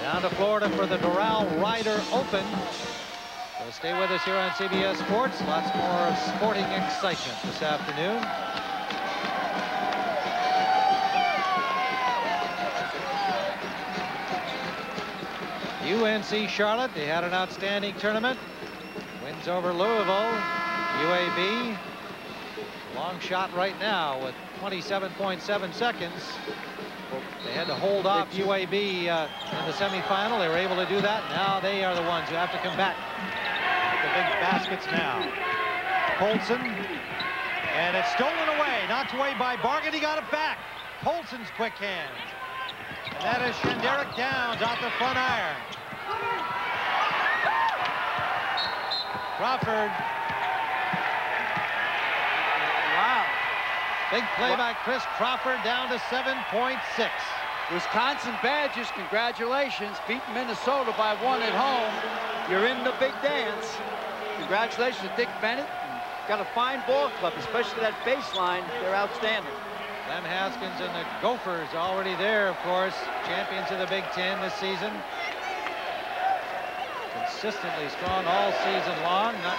Down to Florida for the Doral Ryder Open. So stay with us here on CBS Sports. Lots more sporting excitement this afternoon. UNC Charlotte, they had an outstanding tournament. Wins over Louisville. UAB, long shot right now with 27.7 seconds. They had to hold off UAB in the semifinal. They were able to do that. Now they are the ones who have to come back with the big baskets now. Colson, and it's stolen away. Knocked away by Bargan. He got it back. Colson's quick hands. And that is Shenderick Downs off the front iron. Crawford. Wow. Big play by Chris Crawford, down to 7.6. Wisconsin Badgers, congratulations. Beating Minnesota by 1 at home. You're in the big dance. Congratulations to Dick Bennett. Got a fine ball club, especially that baseline. They're outstanding. Lem Haskins and the Gophers already there, of course. Champions of the Big Ten this season. Consistently strong all season long. Not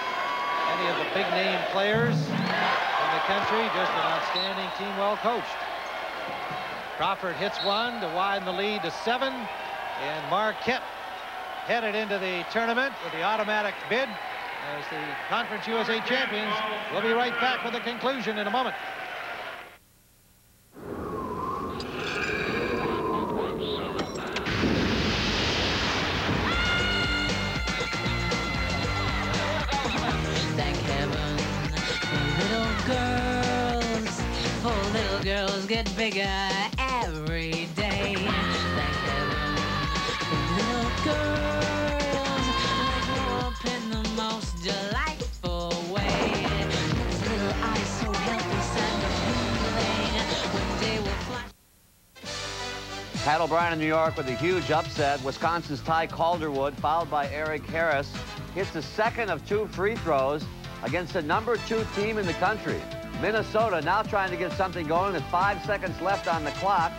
any of the big name players in the country. Just an outstanding team, well coached. Crawford hits one to widen the lead to 7. And Marquette headed into the tournament with the automatic bid as the Conference USA champions. We'll be right back with the conclusion in a moment. Girls get bigger every day. Thank heaven for little girls. They grow up in the most delightful way. Those little eyes so helpless and appealing when they will flash. Pat O'Brien in New York with a huge upset. Wisconsin's Ty Calderwood, fouled by Eric Harris, hits the second of 2 free throws against the #2 team in the country. Minnesota now trying to get something going with 5 seconds left on the clock.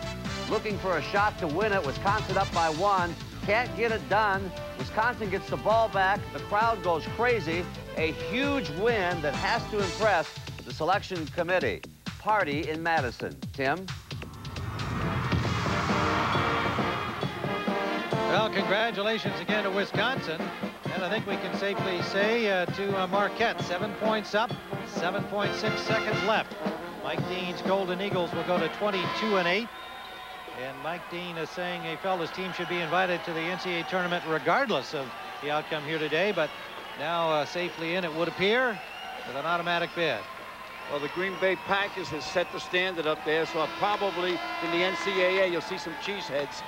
Looking for a shot to win it. Wisconsin up by 1. Can't get it done. Wisconsin gets the ball back. The crowd goes crazy. A huge win that has to impress the selection committee. Party in Madison. Tim? Well, congratulations again to Wisconsin. And I think we can safely say to Marquette, 7 points up, 7.6 seconds left. Mike Dean's Golden Eagles will go to 22-8. And Mike Dean is saying he felt his team should be invited to the NCAA tournament regardless of the outcome here today. But now safely in, it would appear, with an automatic bid. Well, the Green Bay Packers has set the standard up there, so probably in the NCAA you'll see some cheeseheads.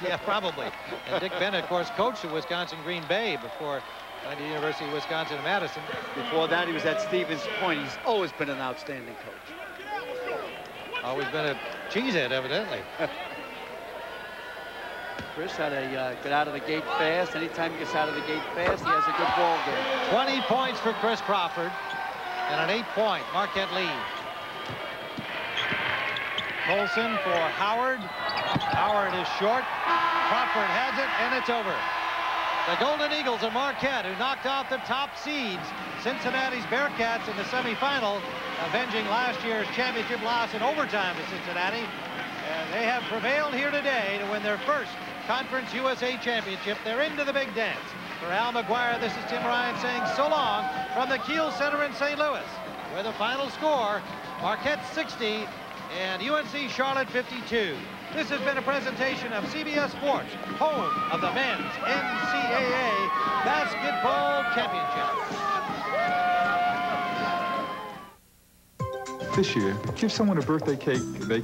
Yeah, probably. And Dick Bennett, of course, coached at Wisconsin Green Bay before going to the University of Wisconsin-Madison. Before that, he was at Stevens Point. He's always been an outstanding coach. Always been a cheesehead, evidently. Chris had to get out of the gate fast. Anytime he gets out of the gate fast, he has a good ball game. 20 points for Chris Crawford and an 8-point Marquette lead. Colson for Howard. Howard is short. Crawford has it, and it's over. The Golden Eagles of Marquette, who knocked out the top seeds, Cincinnati's Bearcats, in the semifinal, avenging last year's championship loss in overtime to Cincinnati. And they have prevailed here today to win their first Conference USA Championship. They're into the big dance. For Al McGuire, this is Tim Ryan saying so long from the Kiel Center in St. Louis, where the final score, Marquette 60 and UNC Charlotte 52. This has been a presentation of CBS Sports, home of the men's NCAA Basketball Championship. This year, give someone a birthday cake they